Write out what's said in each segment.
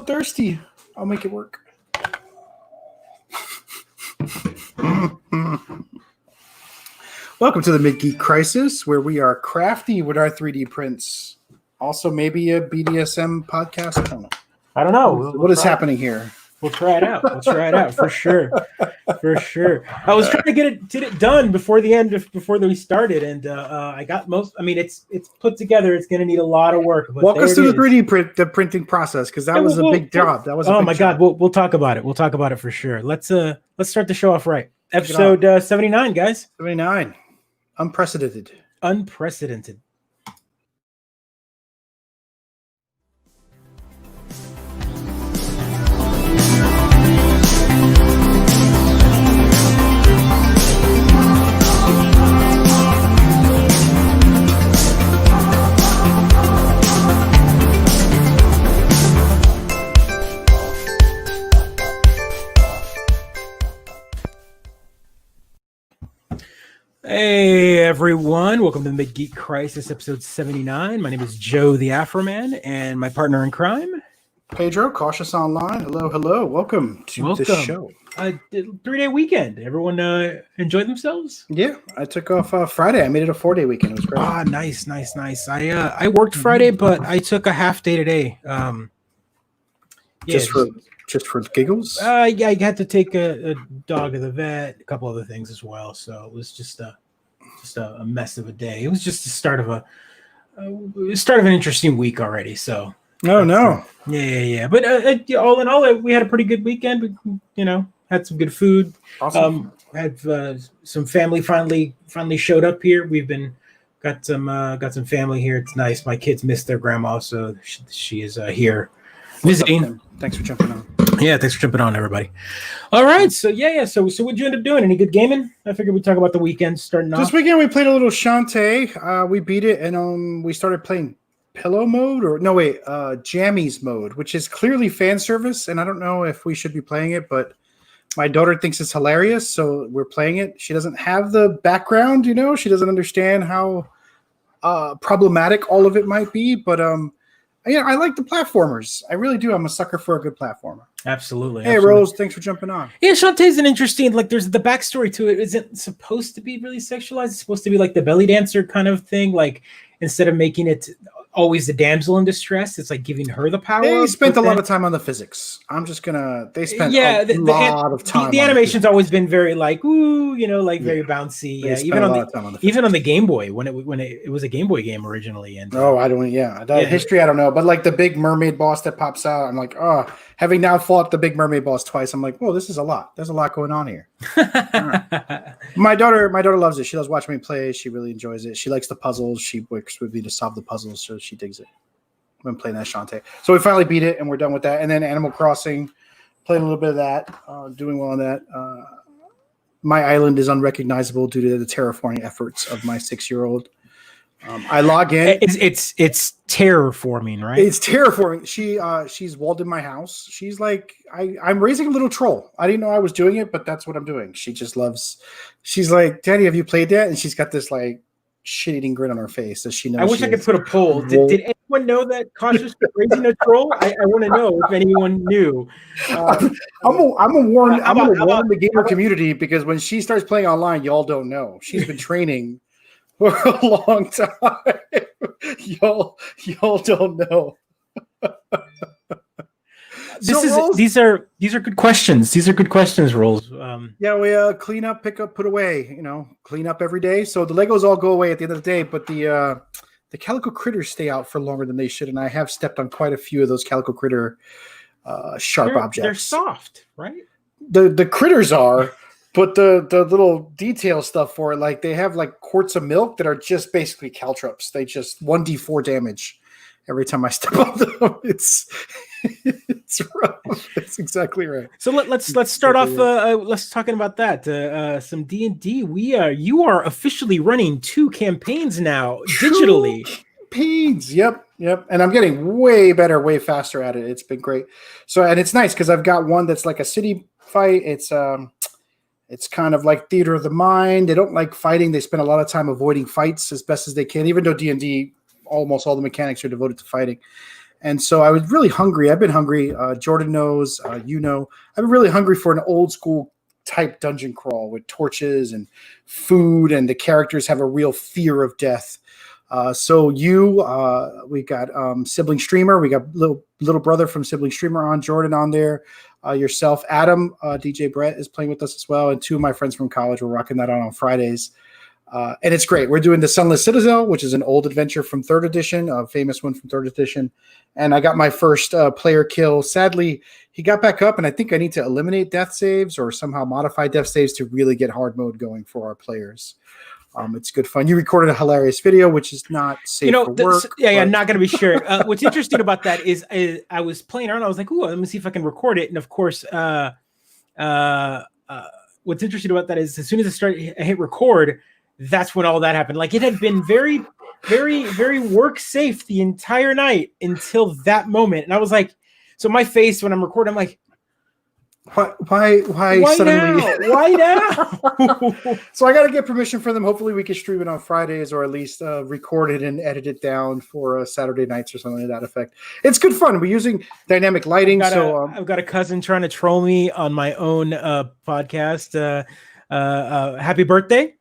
thirsty. I'll make it work. Welcome to the Mid-Geek Crisis, where we are crafty with our 3D prints. Also, maybe a BDSM podcast. I don't know. What is happening here? We'll try it out. We'll try it out for sure. For sure. I was trying to get it done before we started, and I got most. I mean, it's put together. It's going to need a lot of work. But walk us through the 3D printing process, because that was a big job. That was. Oh my God! We'll talk about it. We'll talk about it for sure. Let's start the show off right. Episode 79, guys. 79. Unprecedented. Unprecedented. Hey everyone, welcome to the Mid-Geek Crisis, episode 79. My name is Joe the Afro Man, and my partner in crime, Pedro, Cautious Online. Hello. Welcome to the show. 3-day weekend. Everyone enjoyed themselves? Yeah, I took off Friday. I made it a 4-day weekend. It was great. Ah, nice. I worked Friday, but I took a half day today. Just for giggles? Yeah, I had to take a dog to the vet, a couple other things as well. So it was just a mess of a day. It was just the start of an interesting week already. So no. Yeah. But all in all, we had a pretty good weekend. We, had some good food. Awesome. Had some family finally showed up here. We've got some family here. It's nice. My kids missed their grandma, so she is here visiting. Thanks for jumping on. Yeah, thanks for jumping on, everybody. All right, so So what'd you end up doing? Any good gaming? I figured we'd talk about the weekend starting off. This weekend we played a little Shantae. We beat it, and we started playing pillow mode, jammies mode, which is clearly fan service, and I don't know if we should be playing it, but my daughter thinks it's hilarious, so we're playing it. She doesn't have the background, she doesn't understand how problematic all of it might be, but I like the platformers. I really do. I'm a sucker for a good platformer. Absolutely. Hey, Rose, thanks for jumping on. Yeah, Shantae's an interesting, there's the backstory to it. Isn't supposed to be really sexualized. It's supposed to be like the belly dancer kind of thing. Like, instead of making it always the damsel in distress, it's like giving her the power. They spent a lot of time on the physics. They spent a lot of time. The animation's always been very very bouncy. Yeah, even on the Game Boy when it was a Game Boy game originally. And history I don't know, but like the big mermaid boss that pops out, I'm like, having now fought the big mermaid boss twice, I'm like, whoa, this is a lot. There's a lot going on here. Right. My daughter loves it. She loves watching me play. She really enjoys it. She likes the puzzles. She works with me to solve the puzzles, so she digs it. I've been playing that Shantae. So we finally beat it, and we're done with that. And then Animal Crossing, playing a little bit of that, doing well on that. My island is unrecognizable due to the terraforming efforts of my 6-year-old. I log in. It's terraforming, right? It's terraforming. She's walled in my house. She's like, I'm raising a little troll. I didn't know I was doing it, but that's what I'm doing. She just loves. She's like, Daddy, have you played that? And she's got this like shit-eating grin on her face. So she knows. I wish I could put a poll. Did anyone know that Cautious was raising a troll? I want to know if anyone knew. I'm gonna warn the gamer community, because when she starts playing online, y'all don't know. She's been training for a long time. y'all don't know. These are good questions. These are good questions, Rolls. We clean up, pick up, put away. Clean up every day. So the Legos all go away at the end of the day, but the calico critters stay out for longer than they should, and I have stepped on quite a few of those calico critter sharp objects. They're soft, right? The critters are. But the little detail stuff for it, like they have like quarts of milk that are just basically caltrops. They just 1d4 damage every time I step on them. It's rough. It's exactly right. So let's start off. Let's talking about that. Some D&D. You are officially running 2 campaigns now digitally. Campaigns. Yep. And I'm getting way better, way faster at it. It's been great. So, and it's nice because I've got one that's like a city fight. It's kind of like theater of the mind. They don't like fighting. They spend a lot of time avoiding fights as best as they can, even though D&D, almost all the mechanics are devoted to fighting. And so I was really hungry. I've been hungry. Jordan knows, I've been really hungry for an old school type dungeon crawl with torches and food, and the characters have a real fear of death. We got Sibling Streamer. We got little brother from Sibling Streamer on, Jordan on there. Yourself, Adam, DJ Brett is playing with us as well. And 2 of my friends from college were rocking that on Fridays. And it's great. We're doing the Sunless Citadel, which is an old adventure from 3rd edition, a famous one from 3rd edition. And I got my first player kill. Sadly, he got back up, and I think I need to eliminate death saves or somehow modify death saves to really get hard mode going for our players. It's good fun. You recorded a hilarious video, which is not safe for work. Not going to be sure. What's interesting about that is I was playing around. I was like, ooh, let me see if I can record it. And of course, what's interesting about that is as soon as I hit record, that's when all that happened. Like, it had been very, very, very work safe the entire night until that moment. And I was like, so my face when I'm recording, I'm like, why suddenly? Why now? So I got to get permission from them. Hopefully we can stream it on Fridays, or at least record it and edit it down for Saturday nights or something to that effect. It's good fun. We're using dynamic lighting. I've got a cousin trying to troll me on my own podcast. Happy birthday.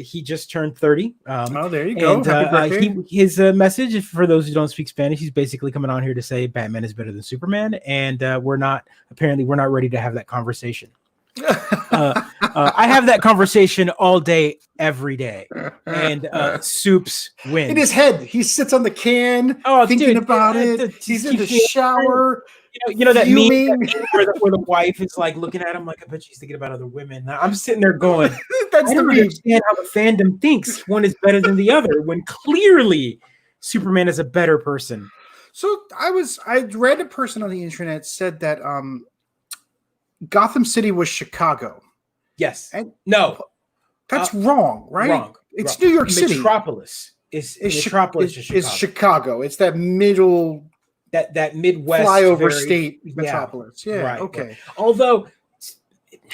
He just turned 30. There you go. And, Happy birthday. His message, for those who don't speak Spanish, he's basically coming on here to say Batman is better than Superman, and we're not ready to have that conversation. I have that conversation all day, every day, and Soups wins. In his head, he sits on the can, thinking about it. He's in the shower. You know that meme where the wife is like looking at him like, I bet she's thinking about other women. Now, I'm sitting there going, That's I don't understand how the fandom thinks one is better than the other when clearly Superman is a better person. So I read a person on the internet said that Gotham City was Chicago. Yes. And no. That's wrong, right? Wrong. It's New York City. Metropolis is Chicago. It's that middle that Midwest flyover state metropolis. Yeah. Right, okay. Right. Although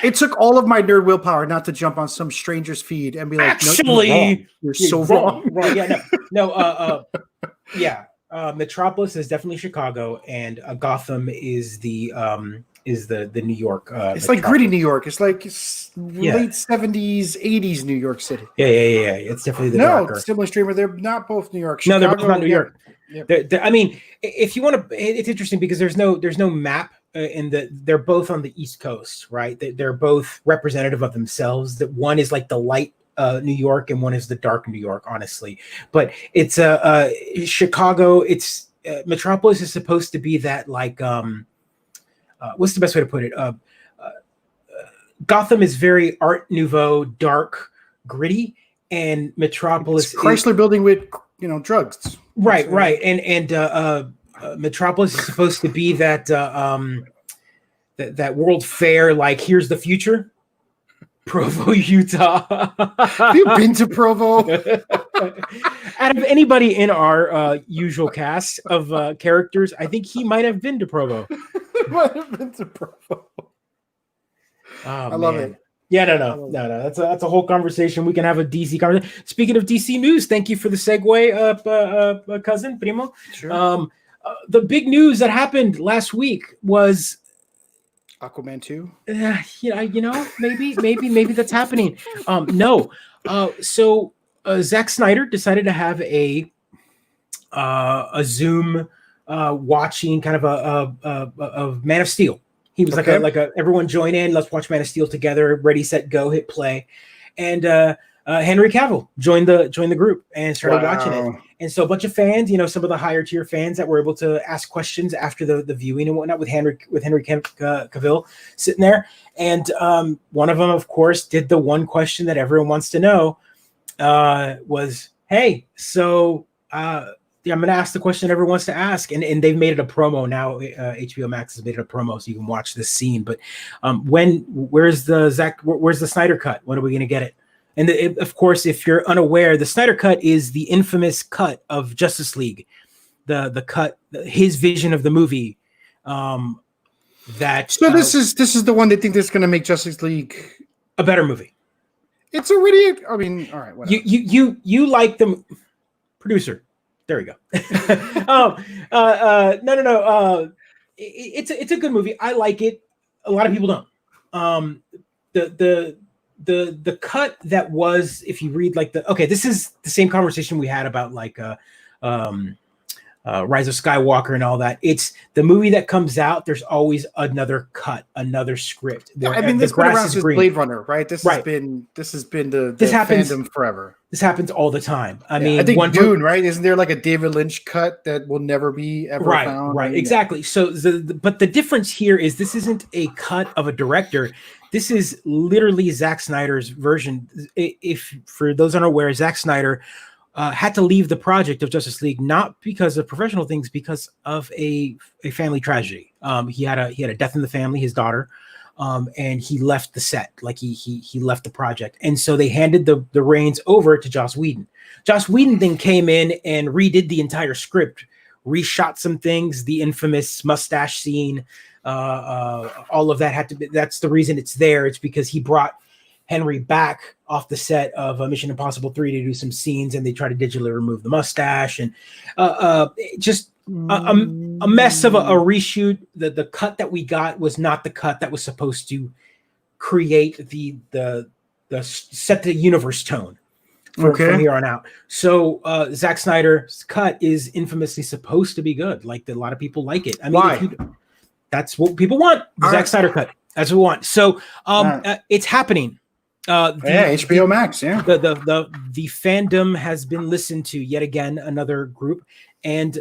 it took all of my nerd willpower not to jump on some stranger's feed and be like, actually, no, you're so wrong. Wrong. Yeah. Metropolis is definitely Chicago, and Gotham is the New York. It's like gritty New York. It's like late 70s, 80s New York City. Yeah. It's definitely the darker. Similar streamer. They're not both New York. Chicago, no, they're both not New York. Yep. I mean, if you want to, it's interesting because there's no map they're both on the East Coast, right? They're both representative of themselves. That one is like the light New York, and one is the dark New York, honestly. But it's Chicago. It's Metropolis is supposed to be that like what's the best way to put it? Gotham is very Art Nouveau, dark, gritty, and Metropolis it's Chrysler building with drugs. Right. And Metropolis is supposed to be that that World Fair, like here's the future. Provo, Utah. Have you been to Provo? Out of anybody in our usual cast of characters, I think he might have been to Provo. Might have been to Provo. I love it. Yeah, no. That's a whole conversation. We can have a DC conversation. Speaking of DC news, thank you for the segue, cousin Primo. Sure. The big news that happened last week was Aquaman 2. Maybe that's happening. No. So Zack Snyder decided to have a Zoom watching kind of Man of Steel. He was like a everyone join in, let's watch Man of Steel together, ready, set, go, hit play. And Henry Cavill joined the group and started watching it. And so a bunch of fans, some of the higher tier fans that were able to ask questions after the viewing and whatnot with Henry Cavill sitting there. And one of them, of course, did the one question that everyone wants to know was, hey, so I'm going to ask the question everyone wants to ask, and they've made it a promo now. HBO Max has made it a promo, so you can watch this scene. But where's the Snyder cut? When are we going to get it? And of course, if you're unaware, the Snyder cut is the infamous cut of Justice League, the cut, his vision of the movie. This is the one they think that's going to make Justice League a better movie. It's already. I mean, all right. Whatever. You like the producer. There we go. No. It's a good movie. I like it. A lot of people don't. The cut that was, if you read like this is the same conversation we had about like Rise of Skywalker and all that. It's the movie that comes out. There's always another cut, another script. Yeah, I mean, this been around since Blade Runner, right? This has been the fandom forever. This happens all the time. I mean, I think Dune, right? Isn't there like a David Lynch cut that will never be ever found? Right, exactly. So, but the difference here is this isn't a cut of a director. This is literally Zack Snyder's version. If for those unaware, Zack Snyder had to leave the project of Justice League not because of professional things, because of a family tragedy. He had a death in the family, his daughter. And he left the set, like he left the project. And so they handed the reins over to Joss Whedon. Joss Whedon then came in and redid the entire script, reshot some things, the infamous mustache scene, all of that had to be, that's the reason it's there. It's because he brought Henry back off the set of Mission Impossible 3 to do some scenes, and they tried to digitally remove the mustache, and just a mess of a reshoot. The cut that we got was not the cut that was supposed to create the set the universe tone from here on out. So Zack Snyder's cut is infamously supposed to be good. Like a lot of people like it. I mean, why? That's what people want. The Zack Snyder cut. That's what we want. So it's happening. HBO Max. Yeah, the fandom has been listened to yet again. Another group, and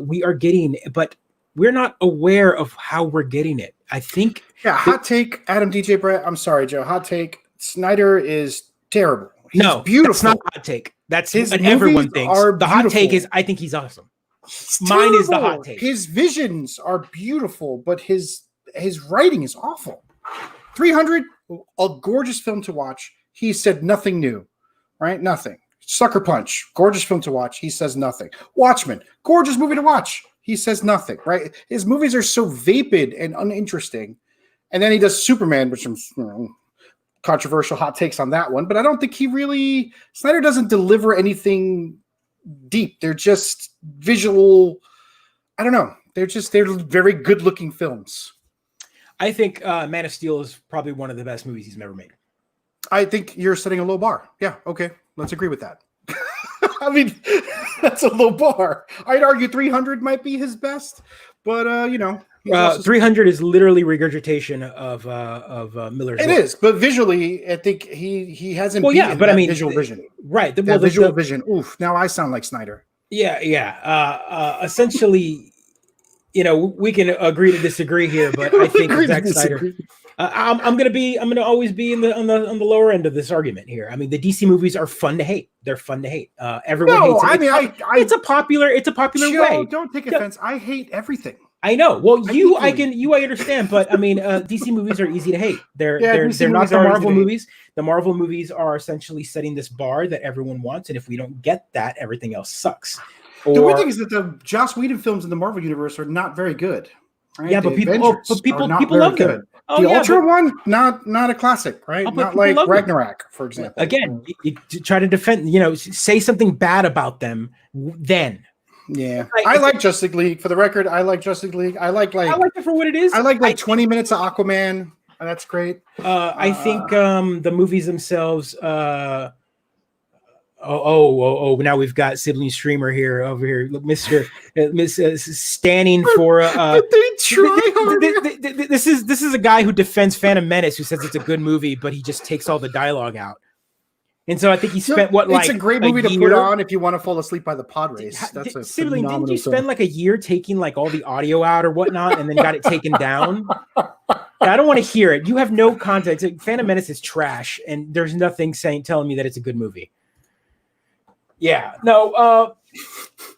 we are getting, but we're not aware of how we're getting it. I think. Yeah, hot take, Adam DJ Brett. I'm sorry, Joe. Hot take. Snyder is terrible. He's beautiful. That's not a hot take. That's what everyone thinks. The hot take is I think he's awesome. Mine is the hot take. His visions are beautiful, but his writing is awful. 300, a gorgeous film to watch. He said nothing new, right? Nothing. Sucker Punch, gorgeous film to watch. He says nothing. Watchmen, gorgeous movie to watch. He says nothing, right? His movies are so vapid and uninteresting. And then he does Superman, which I'm controversial hot takes on that one. But I don't think Snyder doesn't deliver anything deep. They're just visual. I don't know. They're very good looking films. I think Man of Steel is probably one of the best movies he's ever made. I think you're setting a low bar. Yeah, okay. Let's agree with that. I mean, that's a low bar. I'd argue 300 might be his best, but 300 is literally regurgitation of Miller's work. It is, but visually, I think he hasn't. Well, yeah, but I mean, visual vision, right? The visual vision. Oof! Now I sound like Snyder. Yeah. Essentially. We can agree to disagree here, but I think Zack Snyder. I'm gonna always be on the lower end of this argument here. I mean, the DC movies are fun to hate. They're fun to hate. Everyone hates it. It's a popular Joe, way. Don't take offense. I hate everything. I know. Well, I understand, but I mean, DC movies are easy to hate. They're not the Marvel movies. The Marvel movies are essentially setting this bar that everyone wants, and if we don't get that, everything else sucks. The weird thing is that the Joss Whedon films in the Marvel universe are not very good. Right? Yeah, but people love them. Oh, the Ultra one, not a classic, right? Not like Ragnarok, for example. Again, you try to defend, say something bad about them. Then, yeah, I like Justice League. For the record, I like Justice League. I like it for what it is. I like 20 minutes of Aquaman. That's great. I think the movies themselves. Now we've got sibling streamer over here, Mr. Standing for this is a guy who defends Phantom Menace, who says it's a good movie, but he just takes all the dialogue out. And so I think he spent it's a great movie to put on if you want to fall asleep by the pod race. That's a sibling. Didn't you spend like a year taking like all the audio out or whatnot, and then got it taken down? I don't want to hear it. You have no context. Phantom Menace is trash, and there's nothing telling me that it's a good movie. Yeah. No.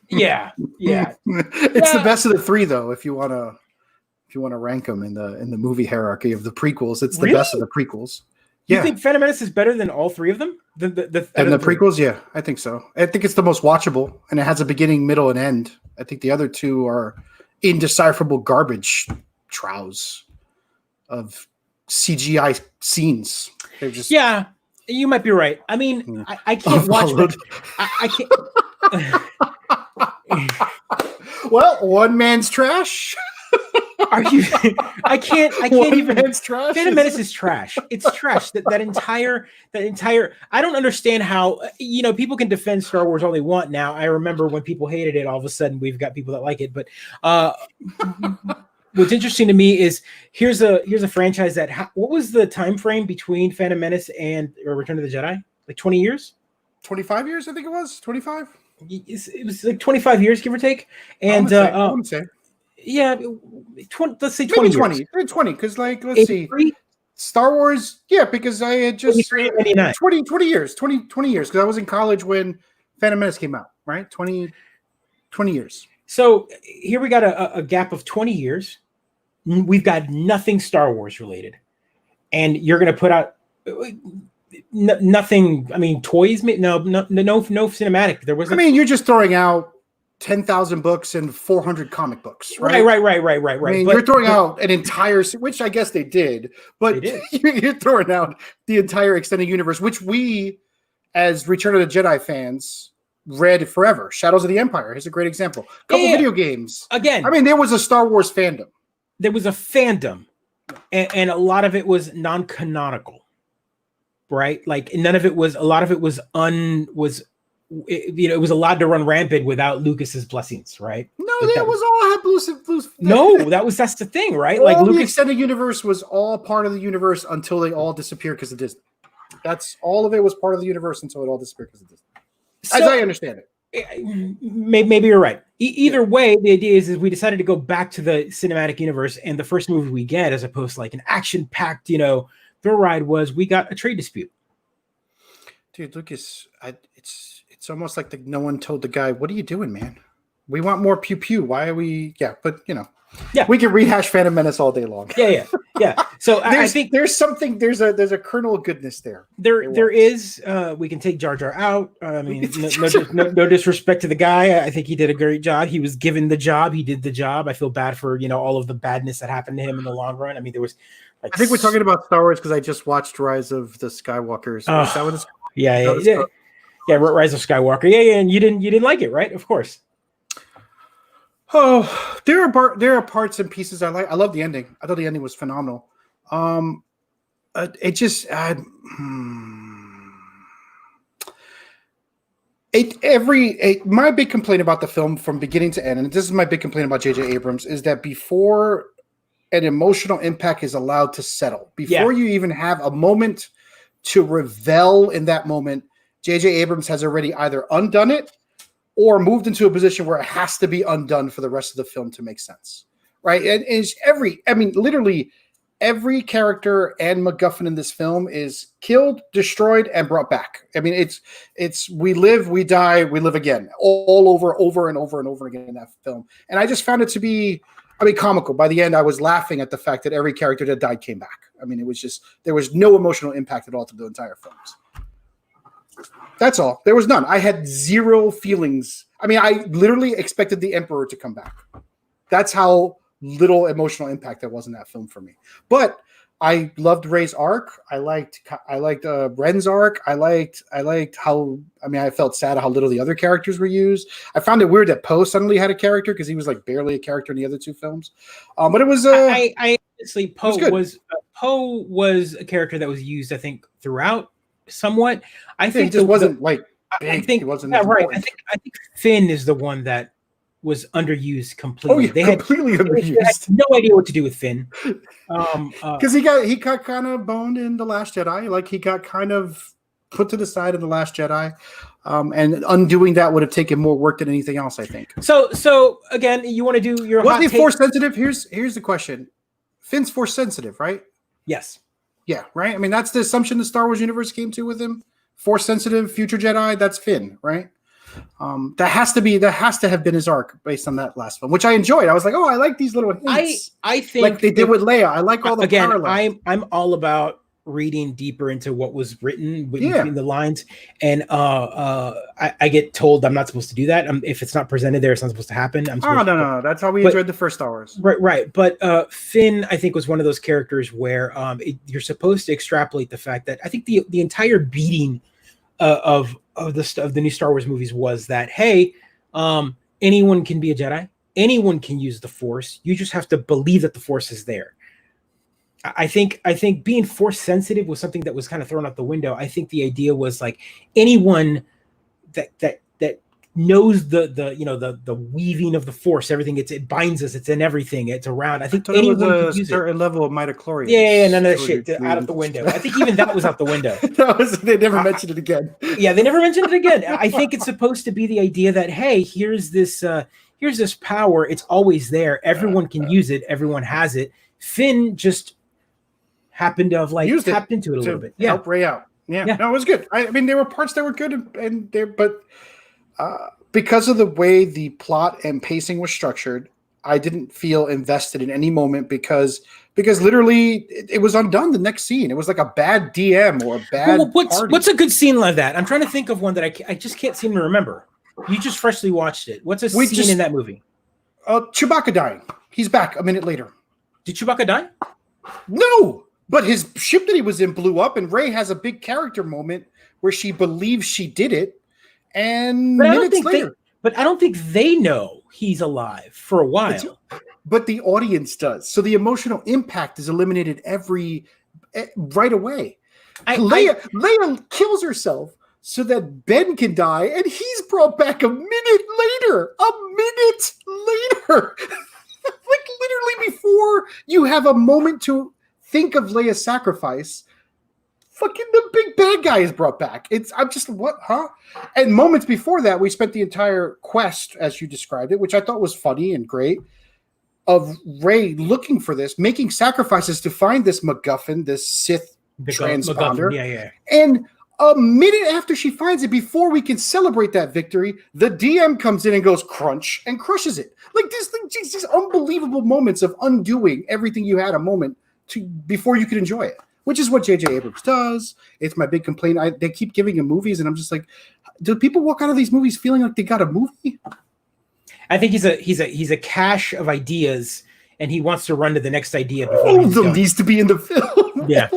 Yeah. It's the best of the three, though. If you want to rank them in the movie hierarchy of the prequels, it's the best of the prequels. You think Phantom Menace is better than all three of them? The prequels, yeah, I think so. I think it's the most watchable, and it has a beginning, middle, and end. I think the other two are indecipherable garbage troughs of CGI scenes. They're just You might be right. I mean, I can't watch it. I can't. Well, one man's trash. Are you? I can't One even. man's trash. Phantom Menace is trash. It's trash. That entire. I don't understand how people can defend Star Wars all they want now. I remember when people hated it. All of a sudden, we've got people that like it. But what's interesting to me is here's a franchise that. What was the time frame between Phantom Menace and Return of the Jedi? Like 20 years. 25 years, I think it was. 25. It was like 25 years, give or take. And I would say. Yeah, let's say 20 maybe 20 because let's see, Star Wars, because I had just 20 years because I was in college when Phantom Menace came out, right? 20 years. So here we got a gap of 20 years. We've got nothing Star Wars related, and you're going to put out nothing. I mean, toys, no cinematic. There was. You're just throwing out 10,000 books and 400 comic books, right? Right. You're throwing out an entire, which I guess they did, but you're throwing out the entire extended universe, which we, as Return of the Jedi fans, read forever. Shadows of the Empire is a great example. Video games. Again, there was a Star Wars fandom. There was a fandom, and a lot of it was non-canonical, right? Like none of it was. A lot of it was it was allowed to run rampant without Lucas's blessings, right? No, that was all had blue. No, that's the thing, right? Like Lucas, the extended universe was all part of the universe until they all disappeared because of Disney. That's all of it was part of the universe until it all disappeared because of Disney. As I understand it. Maybe you're right. Either way, the idea is we decided to go back to the cinematic universe, and the first movie we get, as opposed to like an action-packed, thrill ride, was we got a trade dispute. Dude, Lucas, it's almost like no one told the guy, "What are you doing, man? We want more pew pew. Why are we?" Yeah, but we can rehash Phantom Menace all day long. Yeah. So I think there's a kernel of goodness there. There is. We can take Jar Jar out. I mean, no disrespect to the guy. I think he did a great job. He was given the job. He did the job. I feel bad for all of the badness that happened to him in the long run. I mean, there was. I think we're talking about Star Wars because I just watched Rise of the Skywalkers. Yeah, Rise of Skywalker. Yeah, and you didn't like it, right? Of course. Oh, there are parts and pieces I like. I love the ending. I thought the ending was phenomenal. It just my big complaint about the film from beginning to end, and this is my big complaint about J.J. Abrams, is that before an emotional impact is allowed to settle, before you even have a moment to revel in that moment, J.J. Abrams has already either undone it or moved into a position where it has to be undone for the rest of the film to make sense, right? And it's literally every character and MacGuffin in this film is killed, destroyed, and brought back. I mean, it's we live, we die, we live again, all over and over again in that film. And I just found it to be, comical. By the end, I was laughing at the fact that every character that died came back. I mean, it was just, there was no emotional impact at all to the entire films. That's all. There was none. I had zero feelings. I mean, I literally expected the Emperor to come back. That's how little emotional impact there was in that film for me. But I loved Rey's arc. I liked Ren's arc. I liked how, I felt sad how little the other characters were used. I found it weird that Poe suddenly had a character because he was like barely a character in the other two films. But it was I honestly, Poe was a character that was used, I think, throughout somewhat. I think it just wasn't big. I think he wasn't right. I think Finn is the one that was underused completely. They completely underused. They had no idea what to do with Finn. Because he got kind of boned in The Last Jedi. Like he got kind of put to the side in The Last Jedi. And undoing that would have taken more work than anything else, I think. So again, you want to do your was he force sensitive? Here's the question. Finn's force sensitive, right? Yes. Yeah, right? I mean, that's the assumption the Star Wars universe came to with him. Force sensitive, future Jedi, that's Finn, right? That has to have been his arc based on that last one, which I enjoyed. I was like, oh, I like these little hints. I think like they did with Leia. I like all the parallels. I'm all about reading deeper into what was written between the lines, and I get told I'm not supposed to do that. If it's not presented there, it's not supposed to happen. No. That's how we enjoyed the first Star Wars. Right. But Finn, I think, was one of those characters where you're supposed to extrapolate the fact that I think the entire beating of the new Star Wars movies was that, hey, anyone can be a Jedi. Anyone can use the Force. You just have to believe that the Force is there. I think being Force sensitive was something that was kind of thrown out the window. I think the idea was like anyone that knows the weaving of the Force, everything. It binds us. It's in everything. It's around. I think anyone could use it. Certain level of midichlorians. Yeah, none of that shit out of the window. I think even that was out the window. They never mentioned it again. Yeah, they never mentioned it again. I think it's supposed to be the idea that, hey, here's this power. It's always there. Everyone can use it. Everyone has it. Finn just happened to have tapped into it a little bit. Yeah, help Rey out. Yeah, no, it was good. I mean, there were parts that were good, and there, but because of the way the plot and pacing was structured, I didn't feel invested in any moment because literally it was undone the next scene. It was like a bad DM or a bad. Well, what's a good scene like that? I'm trying to think of one that I just can't seem to remember. You just freshly watched it. What's a scene in that movie? Chewbacca dying. He's back a minute later. Did Chewbacca die? No, but his ship that he was in blew up, and Rey has a big character moment where she believes she did it. And minutes later. But I don't think they know he's alive for a while. But the audience does. So the emotional impact is eliminated right away. Leia kills herself so that Ben can die, and he's brought back a minute later. Like literally before you have a moment to think of Leia's sacrifice, fucking the big bad guy is brought back. I'm just, what, huh? And moments before that, we spent the entire quest, as you described it, which I thought was funny and great, of Rey looking for this, making sacrifices to find this MacGuffin, this Sith transponder. Yeah. And a minute after she finds it, before we can celebrate that victory, the DM comes in and goes crunch and crushes it. Like these unbelievable moments of undoing everything you had a moment to before you could enjoy it. Which is what J.J. Abrams does. It's my big complaint. They keep giving him movies, and I'm just like, do people walk out of these movies feeling like they got a movie? I think he's a cache of ideas, and he wants to run to the next idea. All of them needs to be in the film. Yeah.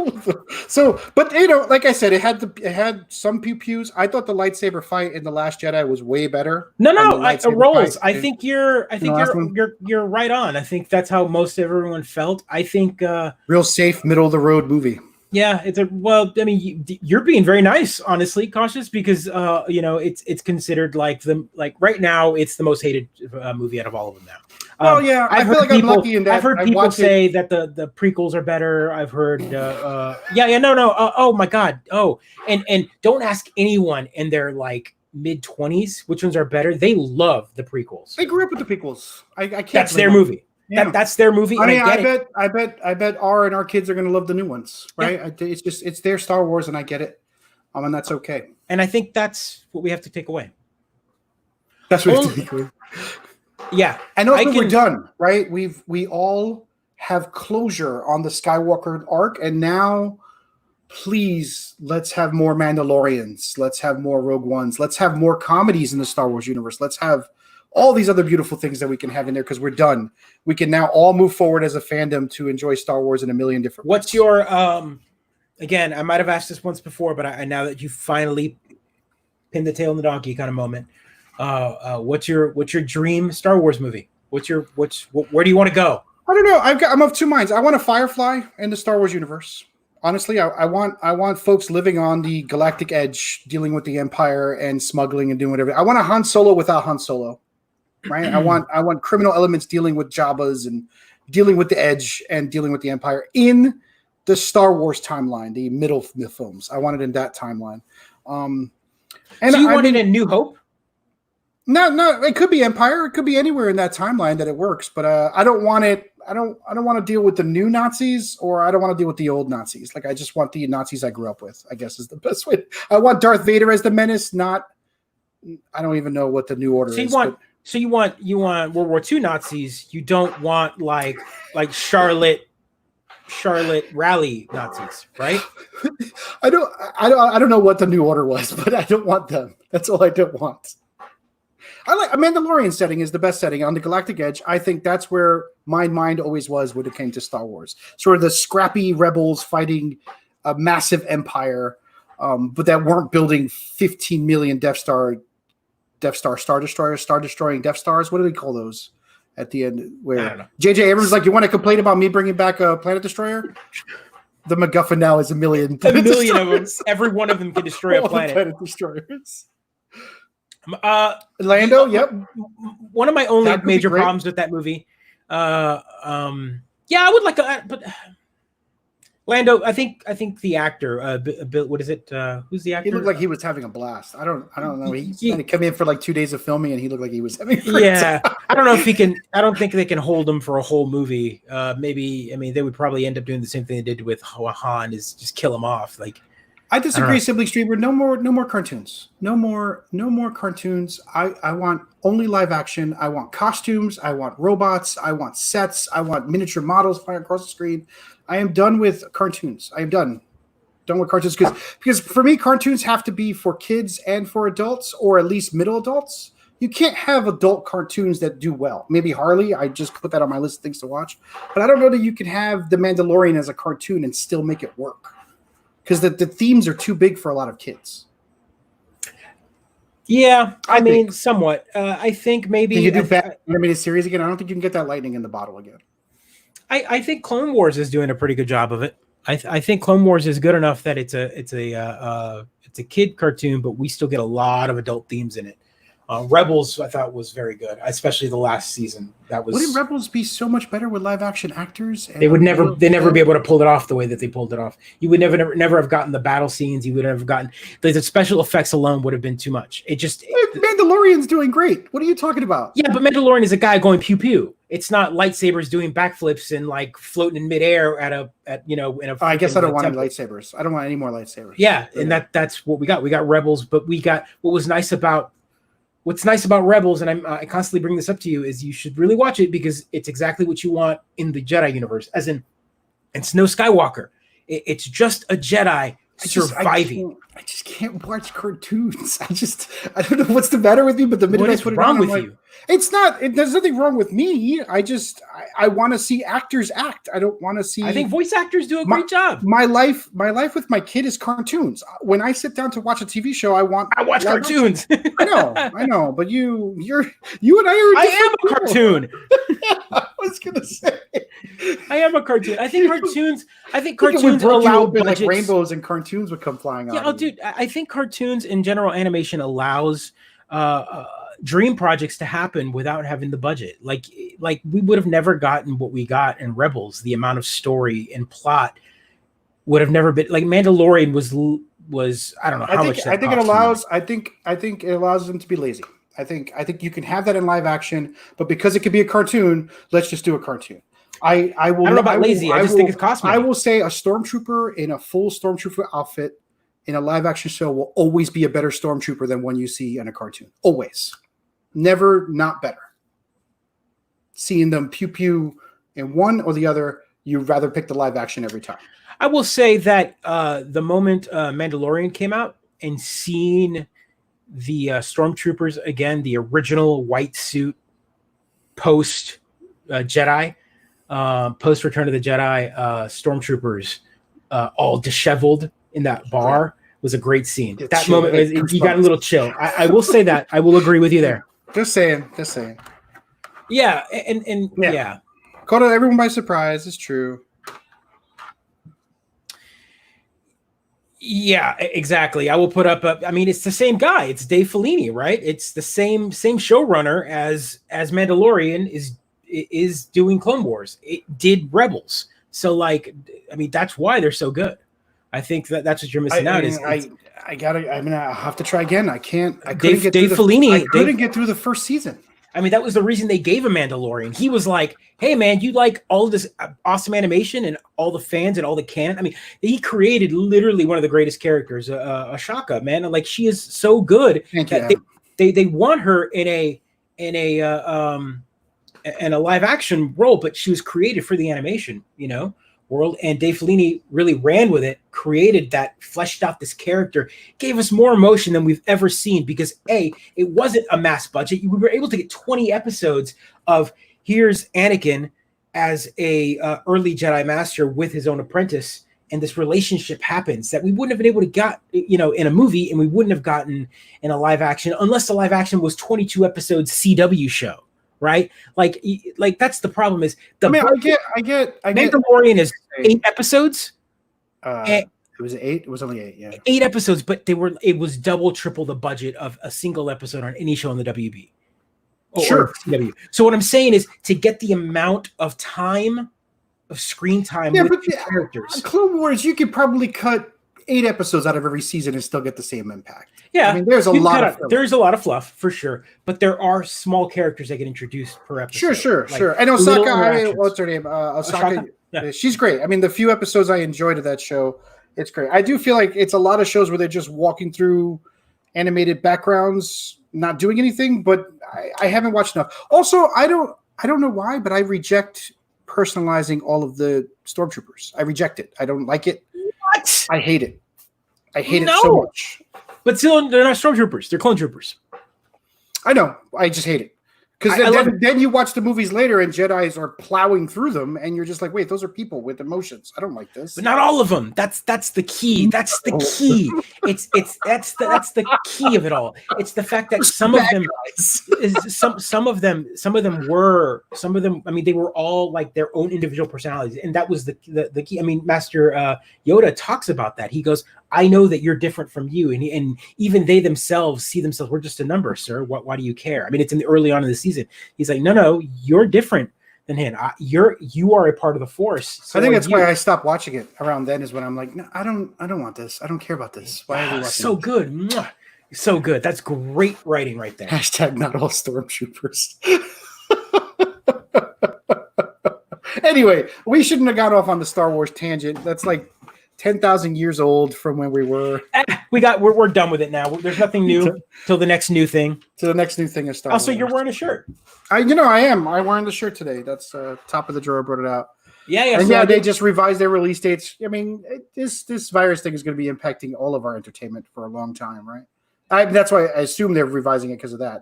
So, but like I said, it had some pew pews. I thought the lightsaber fight in The Last Jedi was way better. No, it rolls. I think you're right on. I think that's how most everyone felt. I think real safe, middle of the road movie. Yeah, you're being very nice, honestly, cautious, because it's considered like right now it's the most hated movie out of all of them now. Yeah, I feel like I'm lucky in that. I've heard people say that the prequels are better. I've heard, oh my god, and don't ask anyone in their like mid-20s which ones are better. They love the prequels. They grew up with the prequels. I can't. That's their movie. Yeah. That's their movie. I mean, I bet our kids are going to love the new ones, right? Yeah. It's their Star Wars, and I get it, and that's okay. And I think that's what we have to take away. That's what we have to take away. Yeah, and also we're done, right? We all have closure on the Skywalker arc, and now, please, let's have more Mandalorians. Let's have more Rogue Ones. Let's have more comedies in the Star Wars universe. Let's have all these other beautiful things that we can have in there because we're done. We can now all move forward as a fandom to enjoy Star Wars in a million different ways. What's your again, I might have asked this once before, but now that you finally pinned the tail on the donkey kind of moment, what's your dream Star Wars movie? Where do you want to go? I don't know. I'm of two minds. I want a Firefly in the Star Wars universe. Honestly, I want folks living on the galactic edge, dealing with the Empire and smuggling and doing whatever. I want a Han Solo without Han Solo. Right, I want criminal elements dealing with Jabba's and dealing with the Edge and dealing with the Empire in the Star Wars timeline, the middle films. I want it in that timeline. And so you want it in New Hope? No, it could be Empire. It could be anywhere in that timeline that it works. But I don't want it. I don't want to deal with the new Nazis, or I don't want to deal with the old Nazis. Like I just want the Nazis I grew up with, I guess is the best way. I want Darth Vader as the menace, not. I don't even know what the new order is. So you want World War II Nazis. You don't want like Charlotte Raleigh Nazis, right? I don't know what the new order was, but I don't want them. That's all I don't want. I like a Mandalorian setting is the best setting on the Galactic Edge. I think that's where my mind always was when it came to Star Wars. Sort of the scrappy rebels fighting a massive empire, but that weren't building 15 million Death Star Death Star, Star Destroyer, Star Destroying Death Stars. What do we call those at the end? I don't Where know. J.J. Abrams is like, you want to complain about me bringing back a Planet Destroyer? The MacGuffin now is a million of them. Every one of them can destroy a All the planet. Planet Destroyers. Lando, yep. One of my only That could be major great. problems with that movie. Yeah, I would like to, but Lando, I think the actor, Bill, what is it? Who's the actor? He looked like he was having a blast. I don't know. He kind of came in for like 2 days of filming, and he looked like he was having. Yeah, I don't know if he can. I don't think they can hold him for a whole movie. Maybe, I mean, they would probably end up doing the same thing they did with Han, is just kill him off. Like, I disagree, Sibling Streamer. No more cartoons. No more cartoons. I want only live action. I want costumes. I want robots. I want sets. I want miniature models flying across the screen. I am done with cartoons. I am done with cartoons because for me, cartoons have to be for kids and for adults, or at least middle adults. You can't have adult cartoons that do well. Maybe Harley. I just put that on my list of things to watch. But I don't know that you can have The Mandalorian as a cartoon and still make it work. Because the themes are too big for a lot of kids. Yeah, I mean, somewhat. I think maybe... Can you do Batman animated series again? I don't think you can get that lightning in the bottle again. I think Clone Wars is doing a pretty good job of it. I think Clone Wars is good enough that it's a kid cartoon, but we still get a lot of adult themes in it. Rebels, I thought, was very good, especially the last season. Wouldn't Rebels be so much better with live action actors? They would never be able to pull it off the way that they pulled it off. You would never have gotten the battle scenes. You would have gotten the special effects alone would have been too much. Mandalorian's doing great. What are you talking about? Yeah, but Mandalorian is a guy going pew pew. It's not lightsabers doing backflips and like floating in midair in a. I guess I don't want any lightsabers. I don't want any more lightsabers. Yeah, and that's what we got. We got Rebels, but we got what's nice about Rebels, and I constantly bring this up to you, is you should really watch it because it's exactly what you want in the Jedi universe. As in, it's no Skywalker. It's just a Jedi surviving. I just can't watch cartoons. I don't know what's the matter with me, but the minute I put it on, I'm like, it's not. There's nothing wrong with me. I want to see actors act. I don't want to see. I think voice actors do a great job. My life with my kid is cartoons. When I sit down to watch a TV show, I watch cartoons. I know, but you and I am a cartoon. I was gonna say, I am a cartoon. I think cartoons allow like rainbows and cartoons would come flying out. Yeah, dude. I think cartoons in general, animation allows dream projects to happen without having the budget. Like we would have never gotten what we got in Rebels. The amount of story and plot would have never been like Mandalorian was. I don't know how much. I think it allows them to be lazy. I think you can have that in live action, but because it could be a cartoon, let's just do a cartoon. I don't know about lazy. I just think it's cost money. I will say a stormtrooper in a full stormtrooper outfit in a live action show will always be a better stormtrooper than one you see in a cartoon. Always. Never not better. Seeing them pew pew in one or the other, you'd rather pick the live action every time. I will say that the moment Mandalorian came out and seeing the stormtroopers again, the original white suit post Jedi, post Return of the Jedi stormtroopers, all disheveled in that bar was a great scene. That moment, you got a little chill. I will say that. I will agree with you there. Just saying. Yeah, and yeah. Caught everyone by surprise. It's true. Yeah, exactly. I will put up. It's the same guy. It's Dave Filoni, right? It's the same showrunner as Mandalorian is doing Clone Wars. It did Rebels. So that's why they're so good. I think that's what you're missing out. I'm gonna have to try again. I couldn't get through the first season. That was the reason they gave him Mandalorian. He was like, hey man, you like all of this awesome animation and all the fans and all the canon. He created literally one of the greatest characters, Ashaka, man. And she is so good that they want her in a live action role, but she was created for the animation, world, and Dave Filoni really ran with it, created that, fleshed out this character, gave us more emotion than we've ever seen because it wasn't a mass budget. We were able to get 20 episodes of here's Anakin as a early Jedi Master with his own apprentice, and this relationship happens that we wouldn't have been able to get, in a movie, and we wouldn't have gotten in a live action unless the live action was 22 episodes CW show, right? Like that's the problem. Is the I get. Mandalorian is 8 episodes. It was 8. It was only 8. Yeah, 8 episodes, but it was double, triple the budget of a single episode on any show on the WB. Sure. CW. So what I'm saying is to get the amount of time, of screen time with the characters. Clone Wars, you could probably cut 8 episodes out of every season and still get the same impact. Yeah, I mean, there's a lot of fluff for sure, but there are small characters that get introduced per episode. Sure. And Osaka, what's her name? Osaka. Yeah. She's great. I mean, the few episodes I enjoyed of that show, it's great. I do feel like it's a lot of shows where they're just walking through animated backgrounds, not doing anything, but I haven't watched enough. Also, I don't know why, but I reject personalizing all of the stormtroopers. I reject it. I don't like it. What? I hate it. I hate it so much. But still, they're not stormtroopers. They're clone troopers. I know. I just hate it. Because then you watch the movies later and Jedis are plowing through them and you're just like, wait, those are people with emotions. I don't like this. But not all of them. That's the key. That's the key. That's the key of it all. It's the fact that some of them, I mean, they were all like their own individual personalities. And that was the key. I mean, Master Yoda talks about that. He goes, I know that you're different from you. And even they themselves see themselves, we're just a number, sir. Why do you care? I mean, it's in the early on in the season. He's like, no, you're different than him. You are a part of the Force. So I think that's why I stopped watching it around then is when I'm like, no, I don't want this. I don't care about this. Why are we watching so this? Good. Mwah. So good. That's great writing right there. # not all stormtroopers. Anyway, we shouldn't have got off on the Star Wars tangent. That's like 10,000 years old from when we were. We're done with it now. There's nothing new till the next new thing. To the next new thing is Star Wars. Also, you're wearing a shirt. I am. I'm wearing the shirt today. That's top of the drawer. Brought it out. Yeah. And so they just revised their release dates. I mean, this virus thing is going to be impacting all of our entertainment for a long time, right? That's why I assume they're revising it because of that.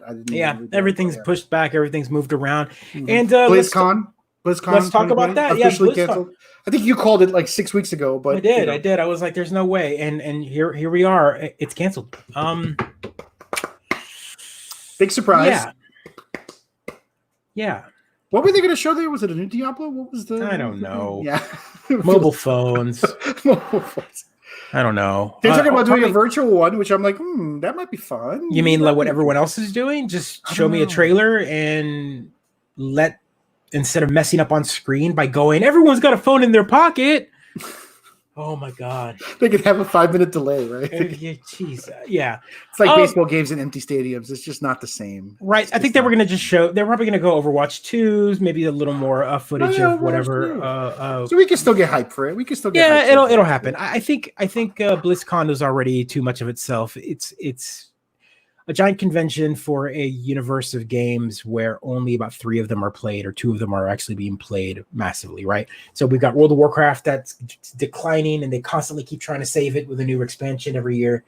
Everything's pushed back. Everything's moved around. Mm-hmm. And BlizzCon. Let's talk about that. Officially canceled. I think you called it like 6 weeks ago, but I did. I was like, "There's no way," and here we are. It's canceled. Big surprise. Yeah. What were they going to show there? Was it a new Diablo? What was the? I don't know. Yeah. Mobile phones. I don't know. They're talking about doing a virtual one, which I'm like, that might be fun. You mean like what everyone else is doing? Just show me a trailer and instead of messing up on screen by going, everyone's got a phone in their pocket. Oh my God. They could have a 5-minute delay, right? Jeez. Yeah. It's like baseball games in empty stadiums. It's just not the same. Right. I think they were going to just they're probably going to go Overwatch 2s, maybe a little more footage of whatever. So we can still get hype for it. We can still get hype for it. It'll happen. I think BlizzCon is already too much of itself. It's a giant convention for a universe of games where only about 3 of them are played or 2 of them are actually being played massively, right? So we've got World of Warcraft that's declining and they constantly keep trying to save it with a new expansion every year.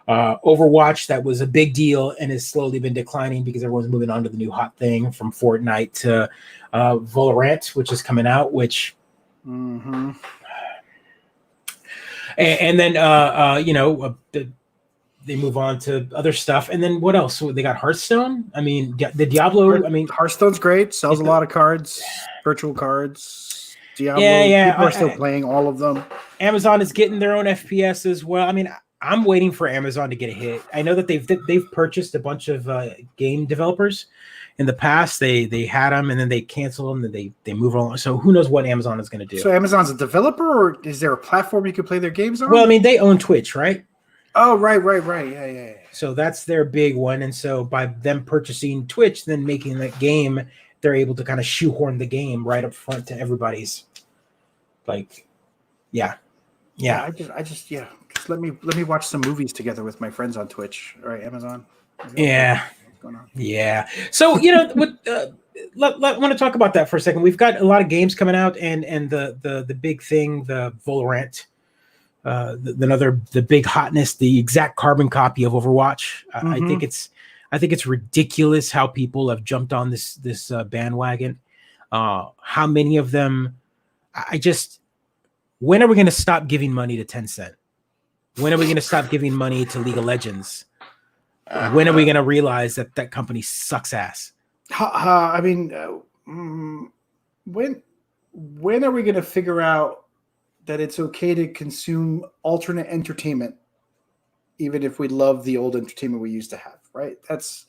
Overwatch, that was a big deal and has slowly been declining because everyone's moving on to the new hot thing from Fortnite to Valorant, which is coming out, which... Mm-hmm. And then, they move on to other stuff. And then what else? So they got Hearthstone. I mean, the Diablo. Hearthstone's great. Sells a lot of cards, virtual cards. Diablo. Yeah. People are still playing all of them. Amazon is getting their own FPS as well. I mean, I'm waiting for Amazon to get a hit. I know that they've purchased a bunch of game developers in the past. They had them and then they cancel them and they move on. So who knows what Amazon is going to do? So Amazon's a developer, or is there a platform you can play their games on? Well, I mean, they own Twitch, right? Oh, right. Yeah. So that's their big one. And so by them purchasing Twitch, then making that game, they're able to kind of shoehorn the game right up front to everybody's. Like, yeah. Just let me watch some movies together with my friends on Twitch. All right, Amazon. Yeah. What's going on? Yeah. So, what want to talk about that for a second. We've got a lot of games coming out and the big thing, the Valorant. The big hotness, the exact carbon copy of Overwatch. Mm-hmm. I think it's ridiculous how people have jumped on this bandwagon. How many of them? when are we going to stop giving money to Tencent? When are we going to stop giving money to League of Legends? When are we going to realize that that company sucks ass? I mean, when are we going to figure out that it's okay to consume alternate entertainment, even if we love the old entertainment we used to have, right? That's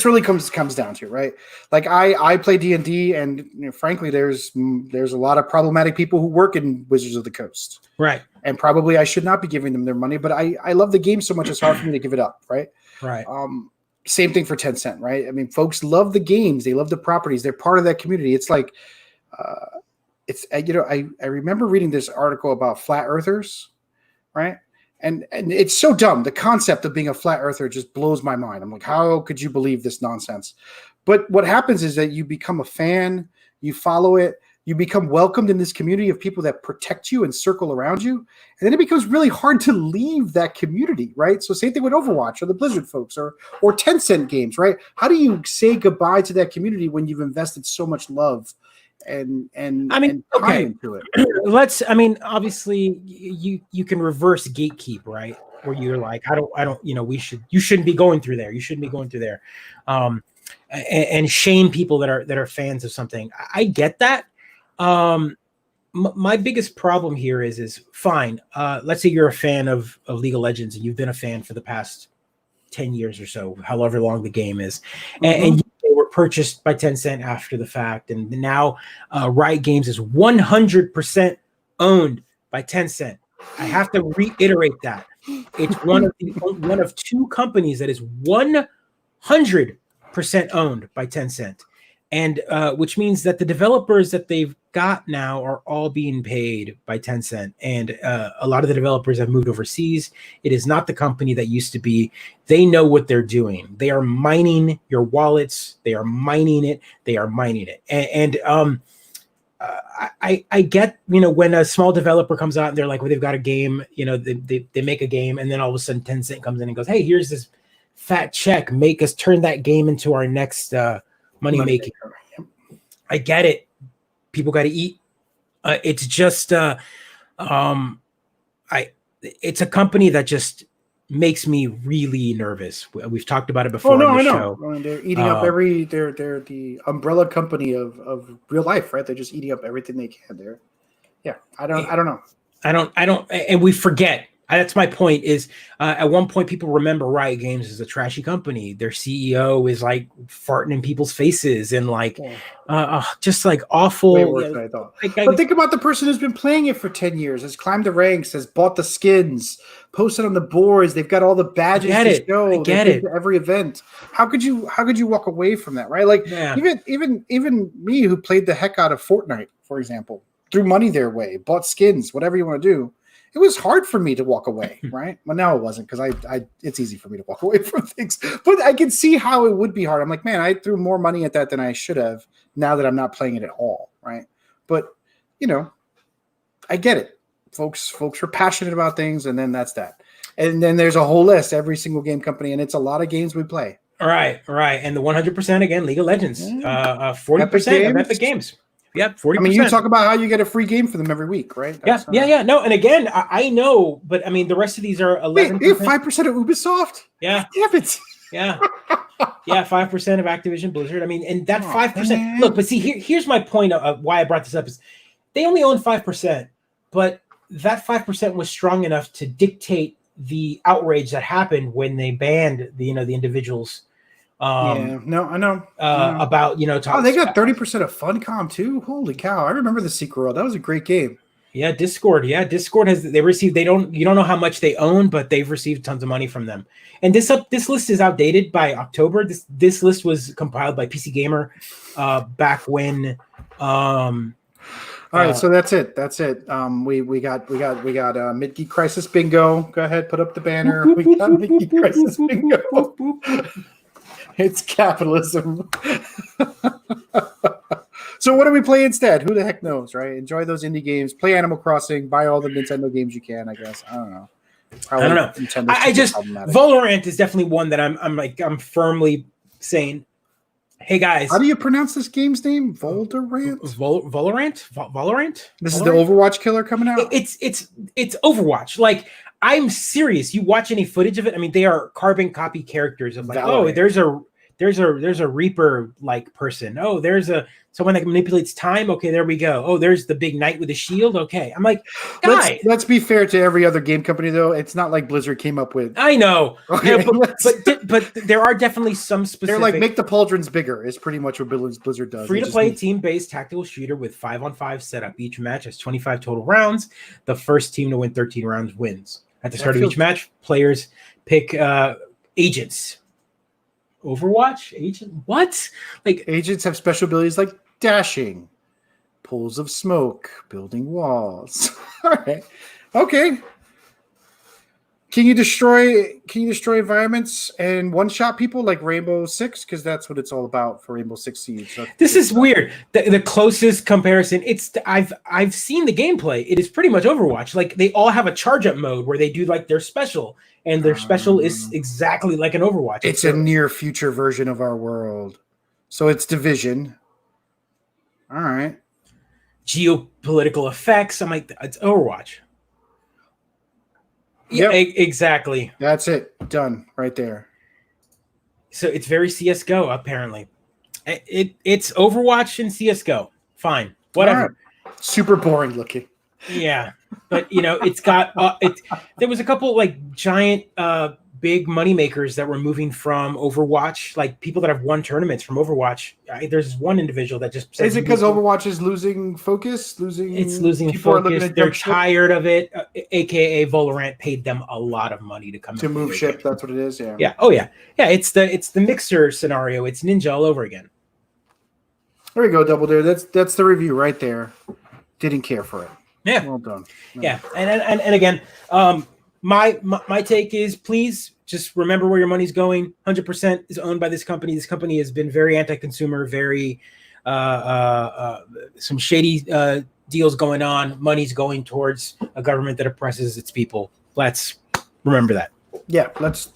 really comes down to, right? Like I play D&D, and frankly, there's a lot of problematic people who work in Wizards of the Coast, right? And probably I should not be giving them their money, but I love the game so much it's hard for me to give it up, right? Right. Same thing for Tencent, right? I mean, folks love the games, they love the properties, they're part of that community. It's like, I remember reading this article about flat earthers, right? And it's so dumb. The concept of being a flat earther just blows my mind. I'm like, how could you believe this nonsense? But what happens is that you become a fan, you follow it, you become welcomed in this community of people that protect you and circle around you. And then it becomes really hard to leave that community, right? So same thing with Overwatch or the Blizzard folks or Tencent games, right? How do you say goodbye to that community when you've invested so much love and time into it? Obviously you can reverse gatekeep, right? Where you're like, you shouldn't be going through there. You shouldn't be going through there. And shame people that are fans of something. I get that. My biggest problem here is fine. Let's say you're a fan of League of Legends and you've been a fan for the past 10 years or so, however long the game is. And they were purchased by Tencent after the fact. And now Riot Games is 100% owned by Tencent. I have to reiterate that. It's one of two companies that is 100% owned by Tencent. And which means that the developers that they've got now are all being paid by Tencent. And a lot of the developers have moved overseas. It is not the company that used to be. They know what they're doing. They are mining your wallets. They are mining it. They are mining it. I get, when a small developer comes out and they're like, well, they've got a game, they make a game. And then all of a sudden Tencent comes in and goes, hey, here's this fat check. Make us turn that game into our next money making. I get it. People got to eat. It's just it's a company that just makes me really nervous. We've talked about it before on the show. I mean, they're eating up they're the umbrella company of real life, right? They're just eating up everything they can. I don't know. And we forget. That's my point is at one point people remember Riot Games as a trashy company. Their CEO is like farting in people's faces and just like awful. Way worse than I thought. But think about the person who's been playing it for 10 years, has climbed the ranks, has bought the skins, posted on the boards. They've got all the badges to show. I get it. Every event. How could you walk away from that, right? Like even me who played the heck out of Fortnite, for example, threw money their way, bought skins, whatever you want to do. It was hard for me to walk away, right? Well, now it wasn't because it's easy for me to walk away from things. But I can see how it would be hard. I'm like, man, I threw more money at that than I should have now that I'm not playing it at all, right? But, I get it. Folks are passionate about things, and then that's that. And then there's a whole list, every single game company, and it's a lot of games we play. All right. And the 100% again, League of Legends, 40% of Epic Games. Yep, 40%. I mean, you talk about how you get a free game for them every week, right? Yeah. No, and again, I know, but I mean, the rest of these are 11%. Wait, you have 5% of Ubisoft? Yeah. Damn it. Yeah. 5% of Activision Blizzard. I mean, and that 5%. Man. Look, but see, here's my point of why I brought this up is they only own 5%, but that 5% was strong enough to dictate the outrage that happened when they banned the individuals. I know. About they got 30% of Funcom too. Holy cow! I remember the Secret World. That was a great game. Yeah, Discord. Yeah, Discord you don't know how much they own, but they've received tons of money from them. And this list is outdated by October. This list was compiled by PC Gamer back when. All right, so that's it. We got Mid-Geek Crisis Bingo. Go ahead, put up the banner. We got Mid-Geek Crisis Bingo. It's capitalism. So what do we play instead? Who the heck knows, right? Enjoy those indie games. Play Animal Crossing. Buy all the Nintendo games you can, I guess. I don't know. I don't know. I just Valorant is definitely one that I'm firmly saying Hey guys, How do you pronounce this game's name? Volderant? Valorant. This is the Overwatch killer coming out? It's Overwatch. Like, I'm serious. You watch any footage of it? I mean, they are carbon copy characters of like, Valorant. oh, there's a Reaper like person. Oh, there's someone that manipulates time. Okay, there we go. Oh, there's the big knight with a shield. Okay, I'm like, guys. Let's be fair to every other game company though. It's not like Blizzard came up with. I know, Okay, yeah, but there are definitely some specific. They're like, make the pauldrons bigger is pretty much what Blizzard does. Free to play team-based tactical shooter with 5-on-5 setup. Each match has 25 total rounds. The first team to win 13 rounds wins. At the start of each match, players pick agents. Overwatch agent? What? Like, agents have special abilities like dashing, pools of smoke, building walls. All right. Okay. Can you destroy environments and one-shot people like Rainbow Six? Because that's what it's all about for Rainbow Six Siege. So this is weird. The closest comparison, I've seen the gameplay. It is pretty much Overwatch. Like, they all have a charge-up mode where they do like their special, and their special is exactly like an Overwatch. It's a near future version of our world. So it's Division. All right. Geopolitical effects. I'm like, it's Overwatch. Yep. Yeah, exactly. That's it. Done right there. So it's very CSGO, apparently. It's Overwatch and CSGO. Fine. Whatever. Right. Super boring looking. Yeah. But, it's got... there was a couple, like, giant... big money makers that were moving from Overwatch, like people that have won tournaments from Overwatch. There's one individual that just is it because Overwatch is losing focus, it's losing focus. They're tired of it. AKA Valorant paid them a lot of money to come to move ship. That's what it is. Yeah. Yeah. Oh yeah. Yeah. It's the Mixer scenario. It's Ninja all over again. There we go, Double Dare. That's the review right there. Didn't care for it. Yeah. Well done. Yeah. And again, my take is, please just remember where your money's going. 100% is owned by this company. This company has been very anti-consumer, very some shady deals going on. Money's going towards a government that oppresses its people. Let's remember that. Yeah, let's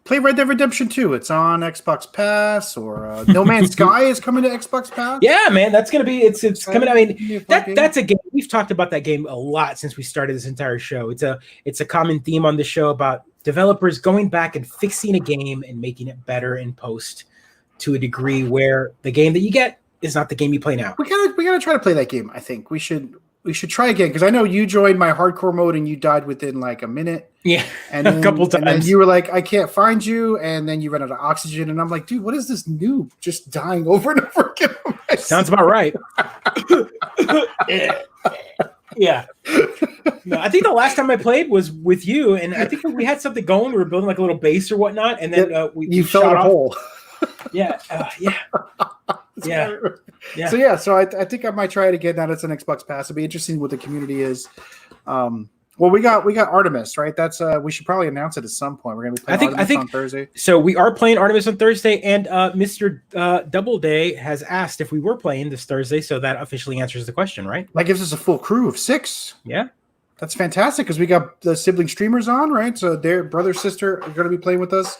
play Red Dead Redemption 2. It's on Xbox Pass, or No Man's Sky is coming to Xbox Pass. Yeah, man, that's gonna be it's coming. I mean, that's a game. We've talked about that game a lot since we started this entire show. It's a common theme on the show about developers going back and fixing a game and making it better in post to a degree where the game that you get is not the game you play now. We gotta try to play that game. I think we should try again, because I know you joined my hardcore mode and you died within like a minute. Yeah, and then, a couple times. And then you were like, I can't find you, and then you ran out of oxygen, and I'm like, dude, what is this noob just dying over and over again? Sounds about right. Yeah. No, I think the last time I played was with you, and I think we had something going. We were building like a little base or whatnot, and then you fell in a hole. Yeah. Yeah. Yeah. So I think I might try it again now that it's an Xbox Pass. It'll be interesting what the community is. Well, we got Artemis, right? That's we should probably announce it at some point. We're gonna be playing Artemis on Thursday. So we are playing Artemis on Thursday, and Mr. Doubleday has asked if we were playing this Thursday, so that officially answers the question, right? That gives us a full crew of 6. Yeah. That's fantastic, because we got the sibling streamers on, right? So their brother, sister are going to be playing with us.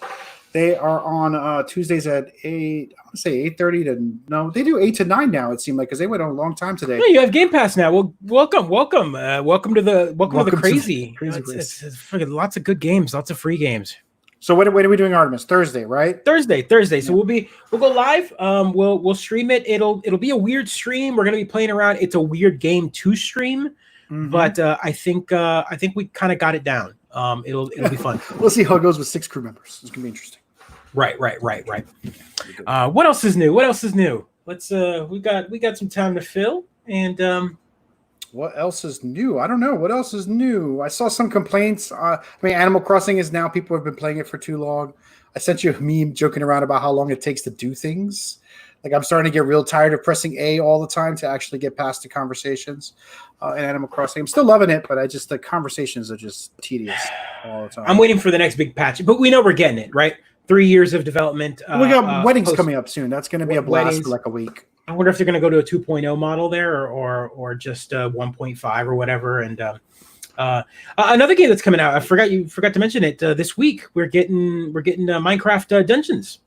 They are on Tuesdays at 8. I want to say 8:30 to no. They do 8 to 9 now. It seemed like, because they went on a long time today. Yeah, you have Game Pass now. Well, welcome to the crazy. It's freaking lots of good games, lots of free games. So when are we doing Artemis? Thursday, right? Thursday. So we'll go live. We'll stream it. It'll be a weird stream. We're gonna be playing around. It's a weird game to stream, but I think we kind of got it down. It'll be fun. We'll see how it goes with 6 crew members. It's gonna be interesting. Right. What else is new? Let's we got some time to fill, and what else is new? I don't know. What else is new? I saw some complaints. Animal Crossing is now, people have been playing it for too long. I sent you a meme joking around about how long it takes to do things. Like, I'm starting to get real tired of pressing A all the time to actually get past the conversations in Animal Crossing. I'm still loving it, but the conversations are just tedious all the time. I'm waiting for the next big patch, but we know we're getting it, right? 3 years of development. We got weddings coming up soon. That's going to be a blast for like a week. I wonder if they're going to go to a 2.0 model there, or just 1.5 or whatever. And another game that's coming out, you forgot to mention it this week. We're getting Minecraft Dungeons.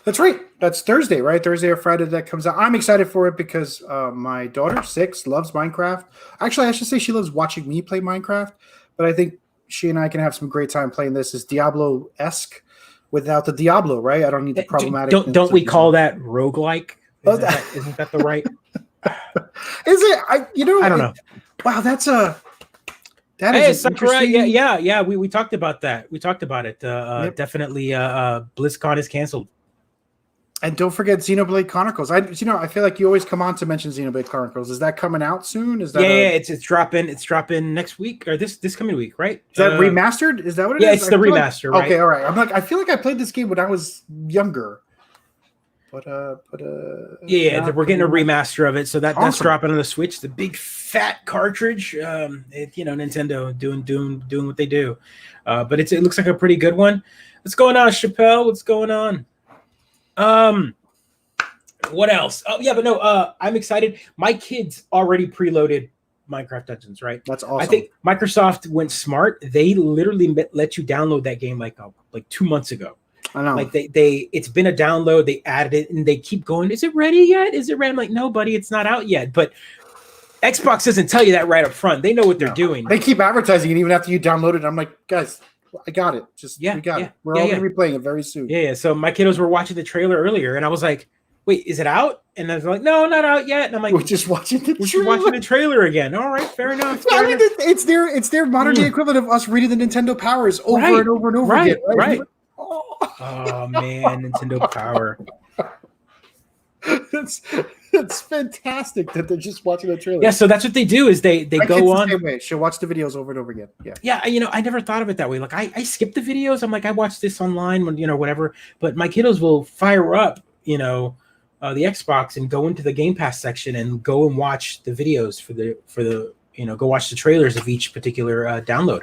That's right. That's Thursday, right? Thursday or Friday that comes out. I'm excited for it because my daughter, 6, loves Minecraft. Actually, I should say she loves watching me play Minecraft, but I think she and I can have some great time playing this. It's Diablo-esque without the Diablo, right? I don't need the problematic. Don't we call that roguelike? Isn't that the right? Is it? I don't know. Wow, that Hey, is Sakura, yeah. We talked about that. We talked about it. Yep. Definitely. BlizzCon is canceled. And don't forget Xenoblade Chronicles. I feel like you always come on to mention Xenoblade Chronicles. Is that coming out soon? Is that it's dropping. It's dropping next week or this coming week, right? Is that remastered? Is that what it is? Yeah, it's the remaster. Like, right? Okay, all right. I feel like I played this game when I was younger. But yeah, we're getting a remaster of it, so that's dropping on the Switch. The big fat cartridge. Nintendo doing what they do, but it looks like a pretty good one. What's going on, Chappelle? What's going on? What else? Oh yeah, but no. I'm excited. My kids already preloaded Minecraft Dungeons, right? That's awesome. I think Microsoft went smart. They literally let you download that game like 2 months ago. I know. Like it's been a download. They added it, and they keep going. Is it ready yet? Is it ready? I'm like, no, buddy, it's not out yet. But Xbox doesn't tell you that right up front. They know what they're doing. They keep advertising it even after you download it. I'm like, guys, I got it. We got it. We're all gonna be playing it very soon. Yeah. So my kiddos were watching the trailer earlier, and I was like, wait, is it out? And they're like, no, not out yet. And I'm like, we're just watching the trailer again. All right, fair enough. It's their modern day equivalent of us reading the Nintendo Powers over and over and over again. Right. Oh man, Nintendo Power. That's fantastic that they're just watching the trailer. Yeah, so that's what they do is they go on. The same way. She'll watch the videos over and over again. Yeah. I never thought of it that way. Like I skip the videos. I'm like, I watch this online when whatever. But my kiddos will fire up, the Xbox and go into the Game Pass section and go and watch the videos for the go watch the trailers of each particular download.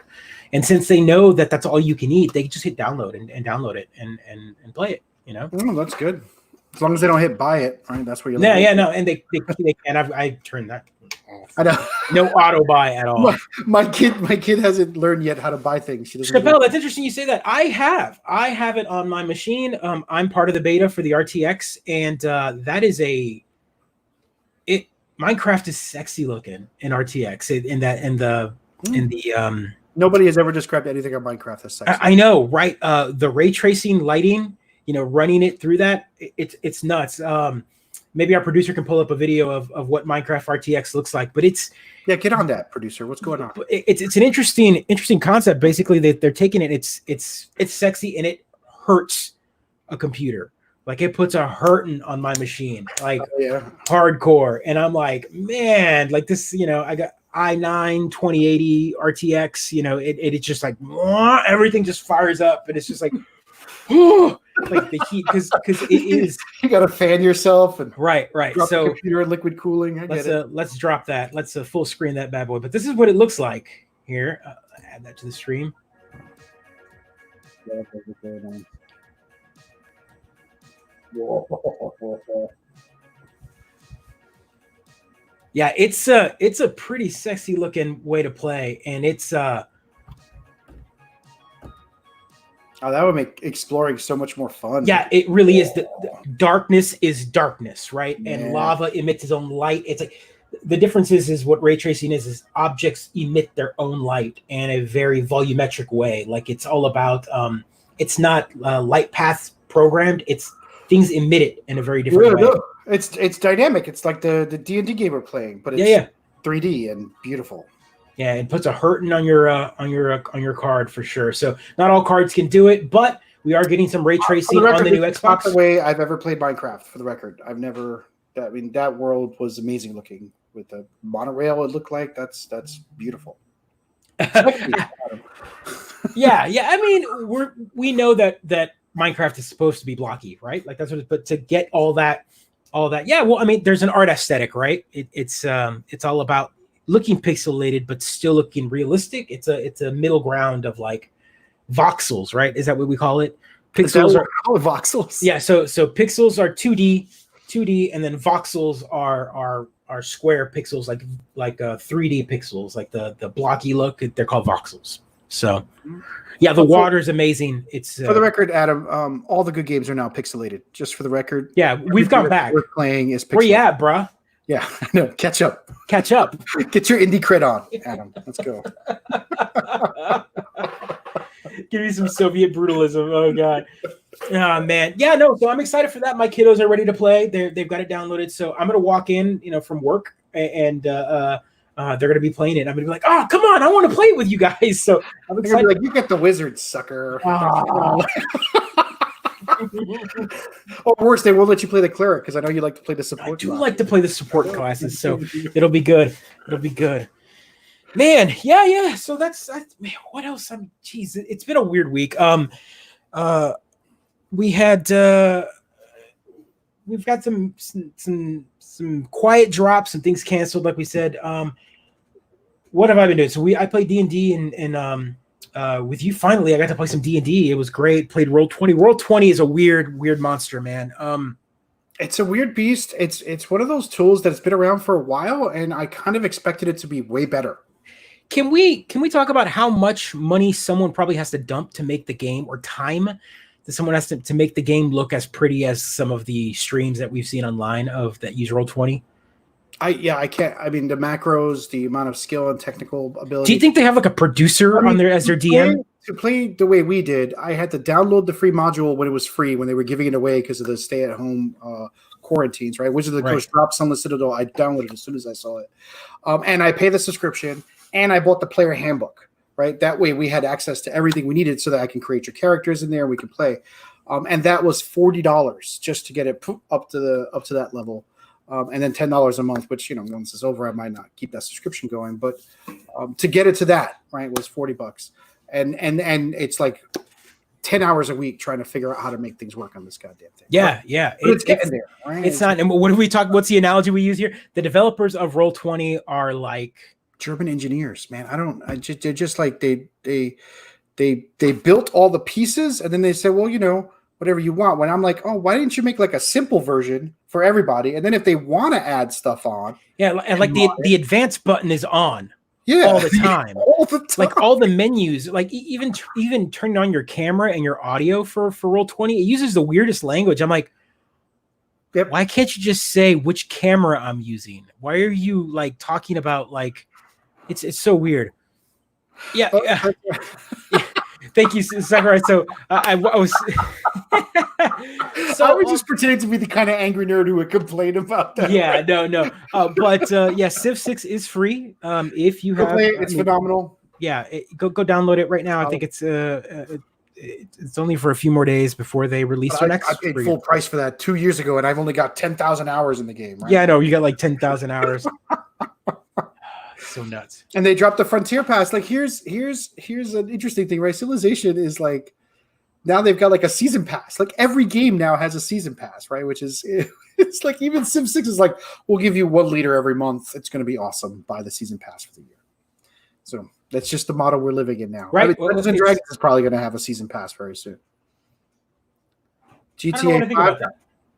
And since they know that that's all you can eat, they just hit download and download it and play it. Oh, that's good. As long as they don't hit buy it, right? That's where you're. Yeah, no, and they can. I turned that off. I know. No auto buy at all. My kid hasn't learned yet how to buy things. She doesn't. Chappelle, that's interesting you say that. I have it on my machine. I'm part of the beta for the RTX, and that is Minecraft is sexy looking in RTX. Nobody has ever described anything on Minecraft as sexy. I know, right? The ray tracing lighting, running it through that, it's nuts. Maybe our producer can pull up a video of what Minecraft RTX looks like, but get on that, producer. What's going on? It's an interesting concept. Basically, they're taking it. It's sexy and it hurts a computer. Like it puts a hurting on my machine, like hardcore. And I'm like, man, like this. I got i9 2080 RTX. It's just like everything just fires up, and it's just like. Like the heat because it is you gotta fan yourself and right drop the computer in liquid cooling. Let's drop that. Let's full screen that bad boy. But this is what it looks like here. Add that to the stream. Yeah, it's a pretty sexy looking way to play, and it's Oh, that would make exploring so much more fun. Yeah, it really is. The darkness is darkness, right? Yeah. And lava emits its own light. It's like the difference is what ray tracing is objects emit their own light in a very volumetric way. Like it's all about it's not light paths programmed. It's things emit it in a very different way. No. It's dynamic. It's like the D&D game we're playing, but it's 3D and beautiful. Yeah, it puts a hurting on your card for sure. So not all cards can do it, but we are getting some ray tracing on the new Xbox. Not the way I've ever played Minecraft. For the record, I've never. I mean, that world was amazing looking with the monorail. It looked like that's beautiful. Yeah. I mean, we know that Minecraft is supposed to be blocky, right? Like that's what. But to get all that. Yeah. Well, I mean, there's an art aesthetic, right? It's all about looking pixelated but still looking realistic. It's a middle ground of like voxels, right? Is that what we call it? Pixels are voxels. Yeah, so pixels are 2D, and then voxels are square pixels, like 3D pixels, like the blocky look. They're called voxels. So, yeah, the water's amazing. It's for the record, Adam. All the good games are now pixelated. Just for the record. Yeah, we've gone back. We're playing is pixelated. Where you at, bruh? Yeah, I know. Catch up. Catch up. Get your indie cred on, Adam. Let's go. Give me some Soviet brutalism. Oh god. Oh man. Yeah, no. So I'm excited for that. My kiddos are ready to play. They've got it downloaded. So I'm gonna walk in, from work, and they're gonna be playing it. I'm gonna be like, oh, come on, I want to play it with you guys. So I'm excited. Like, you get the wizard, sucker. Or worse, they won't let you play the cleric because I know you like to play the support. I do like to play the support classes, so it'll be good. It'll be good. Man, yeah. So man, what else? Geez, it's been a weird week. We had we've got some quiet drops, some things canceled, like we said. What have I been doing? So I played D&D and with you finally. I got to play some D&D. It was great. Played Roll20. Roll20 is a weird monster, man. It's a weird beast. It's one of those tools that's been around for a while, and I kind of expected it to be way better. Can we talk about how much money someone probably has to dump to make the game, or time that someone has to make the game look as pretty as some of the streams that we've seen online that use Roll20? I can't. I mean, the macros, the amount of skill and technical ability. Do you think they have like a producer on there as their DM? To play the way we did, I had to download the free module when it was free, when they were giving it away because of the stay-at-home quarantines, right? Wizards of the Coast dropped Sunless Citadel. I downloaded it as soon as I saw it. And I pay the subscription, and I bought the player handbook, right? That way we had access to everything we needed so that I can create your characters in there and we can play. And that was $40 just to get it up to that level. And then $10 a month, which, once it's over, I might not keep that subscription going. But to get it to that, right, was $40. And it's like 10 hours a week trying to figure out how to make things work on this goddamn thing. Yeah. But it's getting there, right? It's not. And what do we talk? What's the analogy we use here? The developers of Roll20 are like German engineers, man. They're just like they built all the pieces and then they said, well, whatever you want. When I'm like, oh, why didn't you make like a simple version for everybody? And then if they want to add stuff on. Yeah. And like the advanced button is on. Yeah. All the time. All the time. Like all the menus, like even turning on your camera and your audio for Roll20, it uses the weirdest language. I'm like, yep. Why can't you just say which camera I'm using? Why are you like talking about like, it's so weird. Yeah. Thank you, Sakurai. So I was I was just pretending to be the kind of angry nerd who would complain about that. Yeah, no. But Civ 6 is free. If you have it's phenomenal. Yeah, go download it right now. I think it's only for a few more days before they release their next. I paid full price for that 2 years ago, and I've only got 10,000 hours in the game. Right? Yeah, I know. You got like 10,000 hours. So nuts. And they dropped the Frontier Pass. Like here's an interesting thing, right? Civilization is like now they've got like a season pass. Like every game now has a season pass, right? Which is it's like even Civ 6 is like, we'll give you 1 liter every month. It's going to be awesome. Buy the season pass for the year. So that's just the model we're living in now. Right. Dungeons and Dragons is probably going to have a season pass very soon. GTA 5.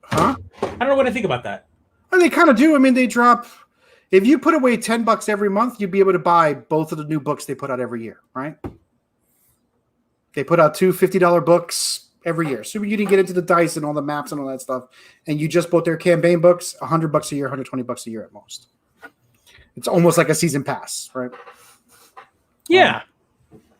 Huh? I don't know what I think about that. Well, they kind of do. I mean, they drop. If you put away $10 every month, you'd be able to buy both of the new books they put out every year, right? They put out 2 $50 books every year. So you didn't get into the dice and all the maps and all that stuff, and you just bought their campaign books, $100 a year, $120 a year at most. It's almost like a season pass, right? Yeah.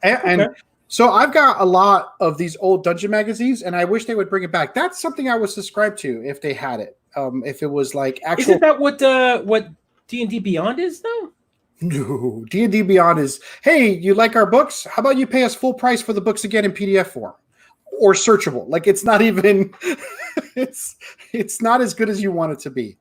And so I've got a lot of these old dungeon magazines, and I wish they would bring it back. That's something I would subscribe to if they had it. If it was like actual. Isn't that what D&D Beyond is though? No, D&D Beyond is, hey, you like our books? How about you pay us full price for the books again in PDF form or searchable? Like it's not even, it's not as good as you want it to be.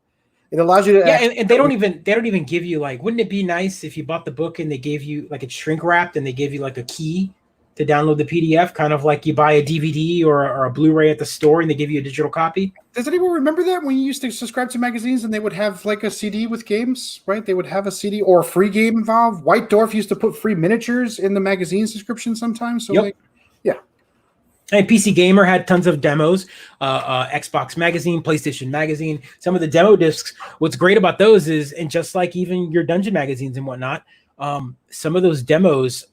It allows you to. Yeah, and they don't even give you like. Wouldn't it be nice if you bought the book and they gave you like it's shrink wrapped and they gave you like a key to download the PDF, kind of like you buy a DVD or a Blu-ray at the store and they give you a digital copy? Does anyone remember that when you used to subscribe to magazines and they would have like a CD with games, right? They would have a CD or a free game involved. White Dwarf used to put free miniatures in the magazine subscription sometimes. So yep. And PC Gamer had tons of demos, Xbox Magazine, PlayStation Magazine, some of the demo discs. What's great about those is, and just like even your dungeon magazines and whatnot, some of those demos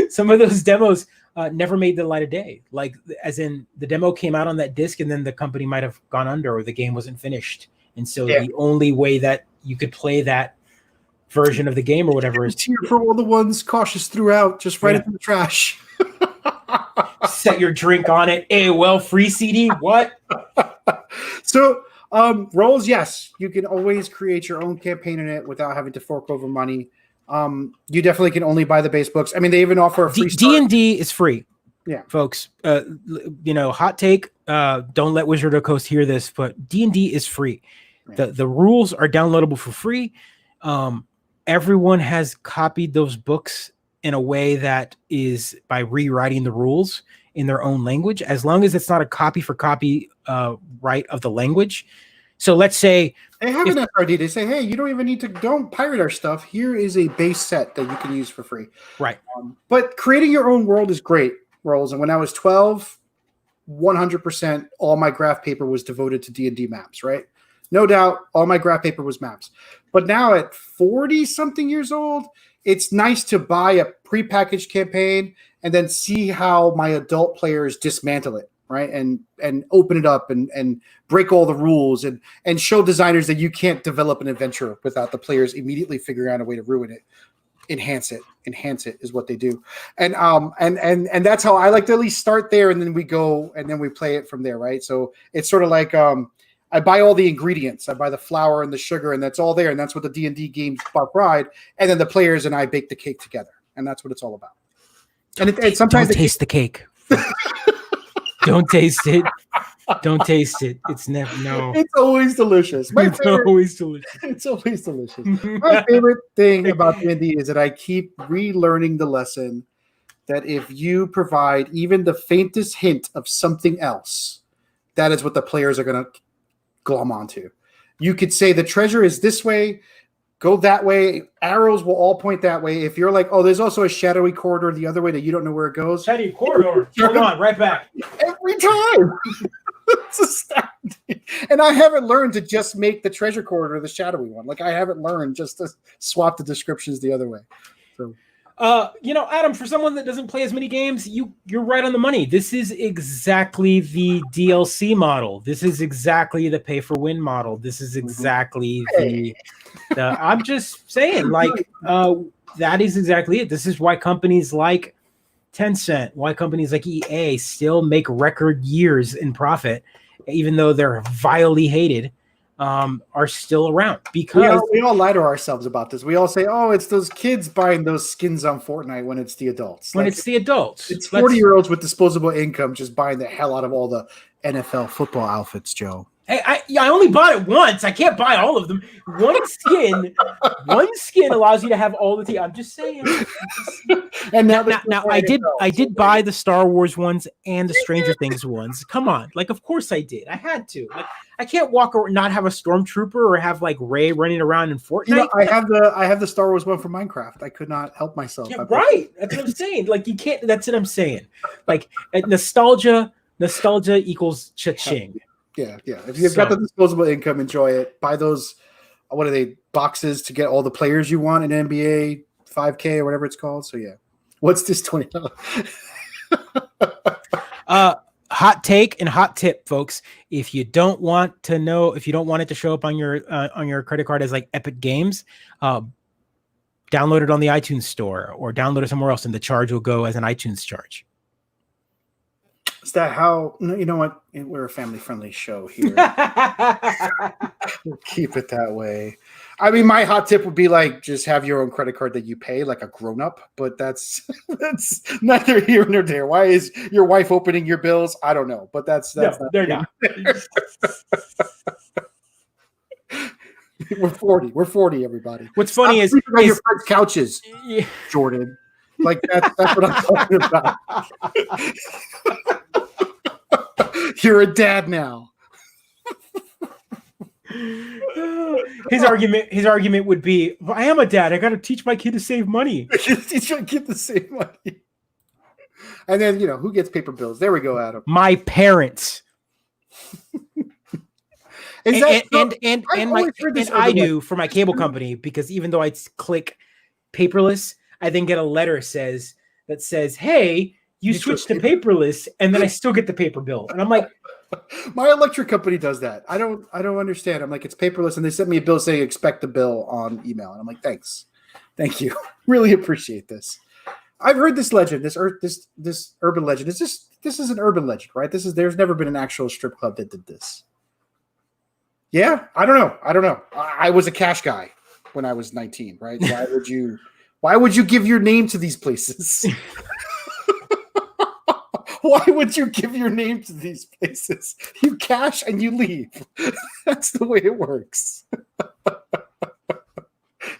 some of those demos never made the light of day. Like, as in the demo came out on that disc, and then the company might have gone under, or the game wasn't finished, and so the only way that you could play that version of the game or whatever is here for all the ones cautious throughout. Just write it in the trash. Set your drink on it. AOL free CD. What? So roles, yes, you can always create your own campaign in it without having to fork over money. You definitely can only buy the base books. I mean, they even offer a free D&D is free. Yeah, folks. Hot take. Don't let Wizard of the Coast hear this, but D&D is free. Right. The rules are downloadable for free. Everyone has copied those books in a way that is by rewriting the rules in their own language, as long as it's not a copy for copy right of the language. So let's say they have an FRD. They say, hey, you don't even need to, don't pirate our stuff. Here is a base set that you can use for free. Right. But creating your own world is great, Rolls. And when I was 12, 100% all my graph paper was devoted to D&D maps, right? No doubt, all my graph paper was maps. But now at 40-something years old, it's nice to buy a prepackaged campaign and then see how my adult players dismantle it, right? And open it up and break all the rules and show designers that you can't develop an adventure without the players immediately figuring out a way to ruin it. Enhance it is what they do. And that's how I like to at least start there, and then we go and then we play it from there, right? So it's sort of like I buy all the ingredients. I buy the flour and the sugar, and that's all there. And that's what the D&D games provide. And then the players and I bake the cake together. And that's what it's all about. And sometimes don't taste the cake. Don't taste it. Don't taste it. It's never, no. It's always delicious. It's always delicious. It's always delicious. My favorite thing about D&D is that I keep relearning the lesson that if you provide even the faintest hint of something else, that is what the players are going to glom onto. You could say the treasure is this way, go that way, arrows will all point that way. If you're like, oh, there's also a shadowy corridor the other way that you don't know where it goes. Shadowy corridor. Hold on, right back. Every time. It's astounding. And I haven't learned to just make the treasure corridor the shadowy one. Like, I haven't learned just to swap the descriptions the other way. So Adam, for someone that doesn't play as many games, you're right on the money. This is exactly the DLC model. This is exactly the pay for win model. This is exactly the I'm just saying, like, that is exactly it. This is why companies like Tencent, why companies like EA still make record years in profit, even though they're vilely hated. Are still around, because we all lie to ourselves about this. We all say, oh, it's those kids buying those skins on Fortnite when it's the adults. It's the adults. It's 40-year-olds with disposable income just buying the hell out of all the NFL football outfits, Joe. Hey, I only bought it once. I can't buy all of them. One skin allows you to have all the team. I'm just saying. And now I did buy the Star Wars ones and the Stranger Things ones. Come on, like, of course I did. I had to. Like, I can't walk or not have a stormtrooper or have like Rey running around in Fortnite. I have the Star Wars one for Minecraft. I could not help myself. Yeah, right. That's what I'm saying. Like, you can't. That's what I'm saying. Like, nostalgia equals cha-ching. Yeah. If you've got the disposable income, enjoy it. Buy those, what are they, boxes to get all the players you want in NBA 5K or whatever it's called. So yeah, what's this $20? Hot take and hot tip, folks. If you don't want it to show up on your credit card as like Epic Games, download it on the iTunes store or download it somewhere else, and the charge will go as an iTunes charge. Is that how? You know what? We're a family-friendly show here. We'll keep it that way. I mean, my hot tip would be like, just have your own credit card that you pay like a grown-up. But that's neither here nor there. Why is your wife opening your bills? I don't know. But that's no, they're not. We're 40. We're 40, everybody. What's funny is your friend's couches, yeah. Jordan. Like that's what I'm talking about. You're a dad now. His argument would be, well, I am a dad. I got to teach my kid to save money. Teach my kid to save money. And then, who gets paper bills? There we go, Adam. My parents. I do for my cable company, because even though I click paperless, I then get a letter that says, "Hey, you switched to paperless," and then I still get the paper bill, and I'm like, my electric company does that. I don't understand. I'm like, it's paperless, and they sent me a bill saying expect the bill on email, and I'm like, thanks, thank you, really appreciate this. I've heard this legend, this urban legend. This is an urban legend, right? There's never been an actual strip club that did this. Yeah, I don't know. I was a cash guy when I was 19, right? Why would you give your name to these places? Why would you give your name to these places? You cash and you leave. That's the way it works.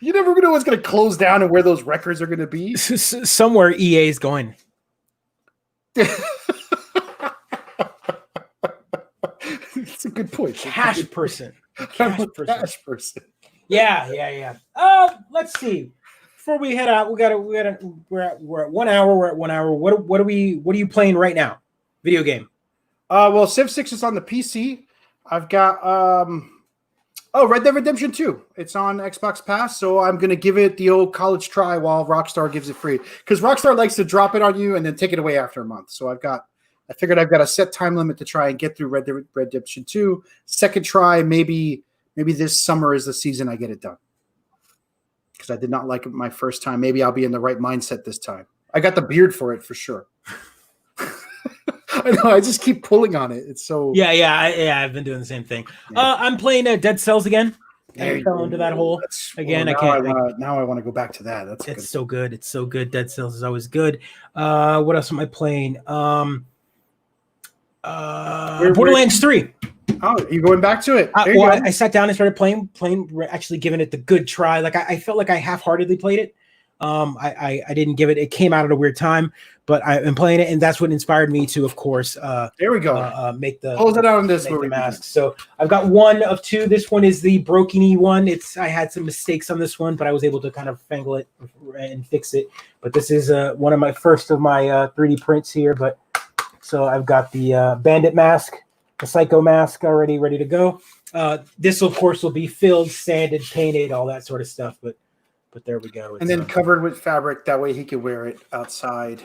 You never know what's going to close down and where those records are going to be. Somewhere EA is going. It's a good point. Cash person. Cash person. Yeah. Let's see. Before we head out, we're at 1 hour. We're at 1 hour. What are you playing right now? Video game. Well, Civ 6 is on the PC. I've got Red Dead Redemption 2. It's on Xbox Pass, so I'm gonna give it the old college try while Rockstar gives it free. Because Rockstar likes to drop it on you and then take it away after a month. So I figured I've got a set time limit to try and get through Red Dead Redemption 2. Second try, maybe this summer is the season I get it done. Because I did not like it my first time. Maybe I'll be in the right mindset this time. I got the beard for it for sure. I know. I just keep pulling on it. It's so I've been doing the same thing. I'm playing Dead Cells again. I fell into that hole again. Now I want to go back to that. It's good. So good. It's so good. Dead Cells is always good. What else am I playing? Borderlands 3. Oh, you going back to it? I sat down and started playing, actually giving it the good try. Like I felt like I half-heartedly played it. I didn't give it. It came out at a weird time, but I'm playing it, and that's what inspired me to, of course. There we go. Make the close it out on this mask. So I've got one of two. This one is the broken one. I had some mistakes on this one, but I was able to kind of fangle it and fix it. But this is one of my first of my 3D prints here. But so I've got the bandit mask, the psycho mask already ready to go. This, of course, will be filled, sanded, painted, all that sort of stuff. But there we go. And then covered with fabric. That way he can wear it outside.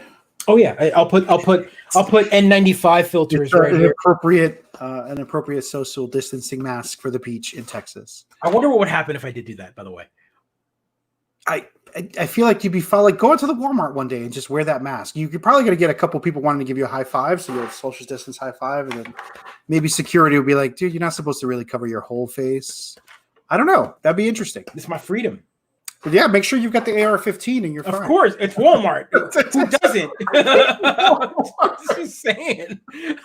Oh yeah, I'll put N95 filters right here. An appropriate social distancing mask for the beach in Texas. I wonder what would happen if I did do that. By the way, I feel like you'd be fine. Like, go into the Walmart one day and just wear that mask. You're probably going to get a couple people wanting to give you a high five, so you'll social distance high five, and then maybe security will be like, "Dude, you're not supposed to really cover your whole face." I don't know. That'd be interesting. It's my freedom. But yeah, make sure you've got the AR-15 and you're fine. Of course, it's Walmart. Who doesn't?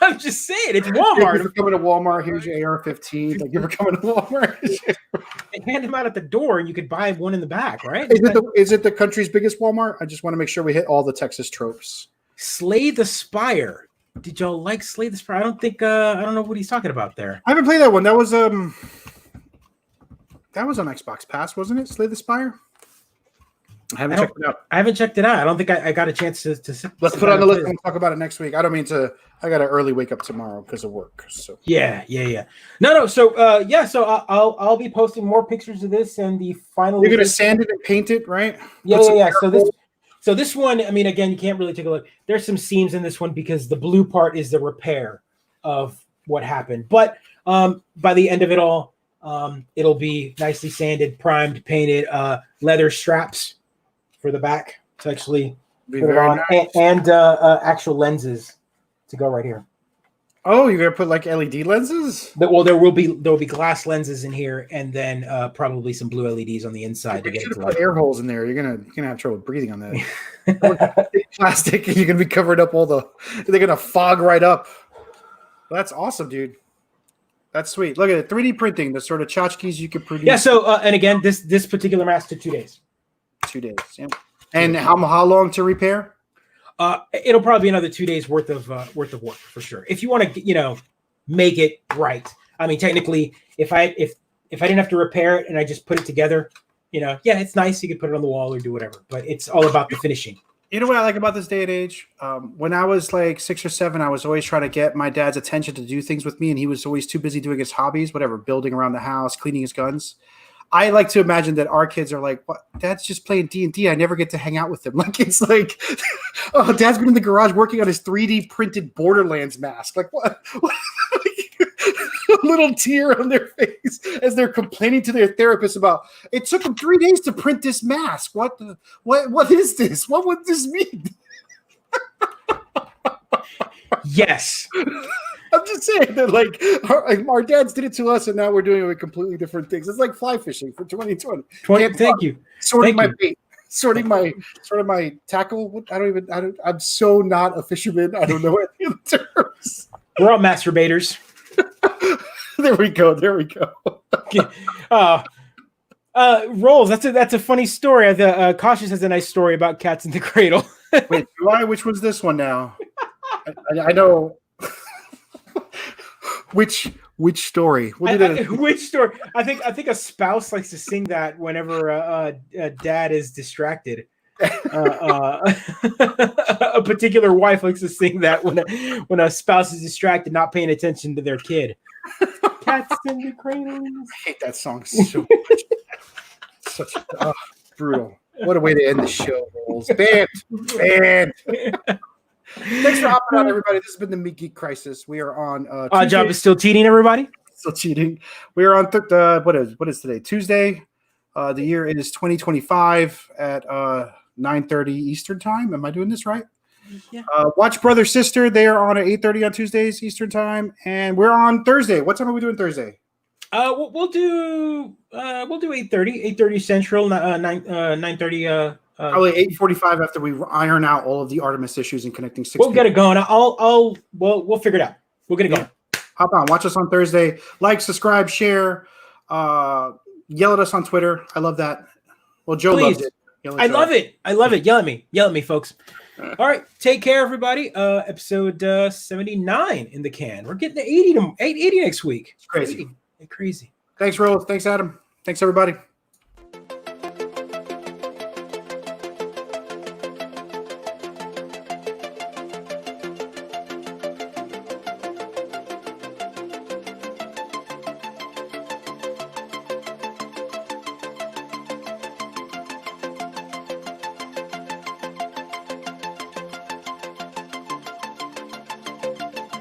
I'm just saying, it's Walmart. If you're coming to Walmart, here's your AR-15. Like, if you're coming to Walmart, they hand them out at the door, and you could buy one in the back, right? Is it the country's biggest Walmart? I just want to make sure we hit all the Texas tropes. Slay the Spire. Did y'all like Slay the Spire? I don't know what he's talking about there. I haven't played that one. That was on Xbox Pass, wasn't it? Slay the Spire? I haven't checked it out. I haven't checked it out. I don't think I got a chance to Let's put it on the list and talk about it next week. I don't mean to. I got an early wake up tomorrow because of work. So yeah. No. So so I'll be posting more pictures of this and the final. You're gonna sand it and paint it, right? Yeah. So this one, I mean, again, you can't really take a look. There's some seams in this one because the blue part is the repair of what happened. But by the end of it all, it'll be nicely sanded, primed, painted, leather straps for the back to actually put it on, nice. and actual lenses to go right here. Oh, you're gonna put like LED lenses? There will be glass lenses in here, and then probably some blue LEDs on the inside. You should put air holes in there. You're gonna have trouble breathing on that. Plastic, and you're gonna be covered up they're gonna fog right up. That's awesome, dude. That's sweet. Look at it, 3D printing, the sort of tchotchkes you could produce. Yeah. So and again, this particular mask took 2 days. 2 days. Yeah. And how long to repair? It'll probably be another 2 days worth of work for sure. If you want to, make it right. I mean, technically, if I didn't have to repair it and I just put it together, it's nice. You could put it on the wall or do whatever. But it's all about the finishing. You know what I like about this day and age? When I was like 6 or 7, I was always trying to get my dad's attention to do things with me, and he was always too busy doing his hobbies, whatever, building around the house, cleaning his guns. I like to imagine that our kids are like, "What? Dad's just playing D&D. I never get to hang out with him." Like it's like, oh, Dad's been in the garage working on his 3D printed Borderlands mask. Like what? A little tear on their face as they're complaining to their therapist about it took them 3 days to print this mask. What is this? What would this mean? Yes. I'm just saying that, like, our dads did it to us, and now we're doing it with completely different things. It's like fly fishing for 2020. Thank you. Sorting my bait, sorting my tackle. I'm so not a fisherman. I don't know any of the terms. We're all masturbators. There we go. Rolls. That's a funny story. Cautious has a nice story about cats in the cradle. Wait, which was this one now? I know. Which story? Which story? I think a spouse likes to sing that whenever a dad is distracted. A particular wife likes to sing that when a spouse is distracted, not paying attention to their kid. Cats in the cradle. I hate that song so much. Such brutal. What a way to end the show, Rolls. Banned. Thanks for hopping on, everybody. This has been the Mid-Geek Crisis. We are on Odd Job is still cheating, everybody. Still cheating. We are on what is today? Tuesday. The year is 2025 at 9:30 Eastern time. Am I doing this right? Yeah. Watch Brother Sister. They are on at 8:30 on Tuesdays Eastern time, and we're on Thursday. What time are we doing Thursday? We'll do 8:30 Central, 9:30. Probably 8:45 after we iron out all of the Artemis issues and connecting 6. We'll get it going. We'll figure it out. We'll get it going. Hop on. Watch us on Thursday. Like, subscribe, share. Yell at us on Twitter. I love that. Well, Joe loves it. I love it. Yell at me, folks. All right. Take care, everybody. Episode 79 in the can. We're getting to 80 next week. It's crazy. Crazy. Thanks, Rose. Thanks, Adam. Thanks, everybody.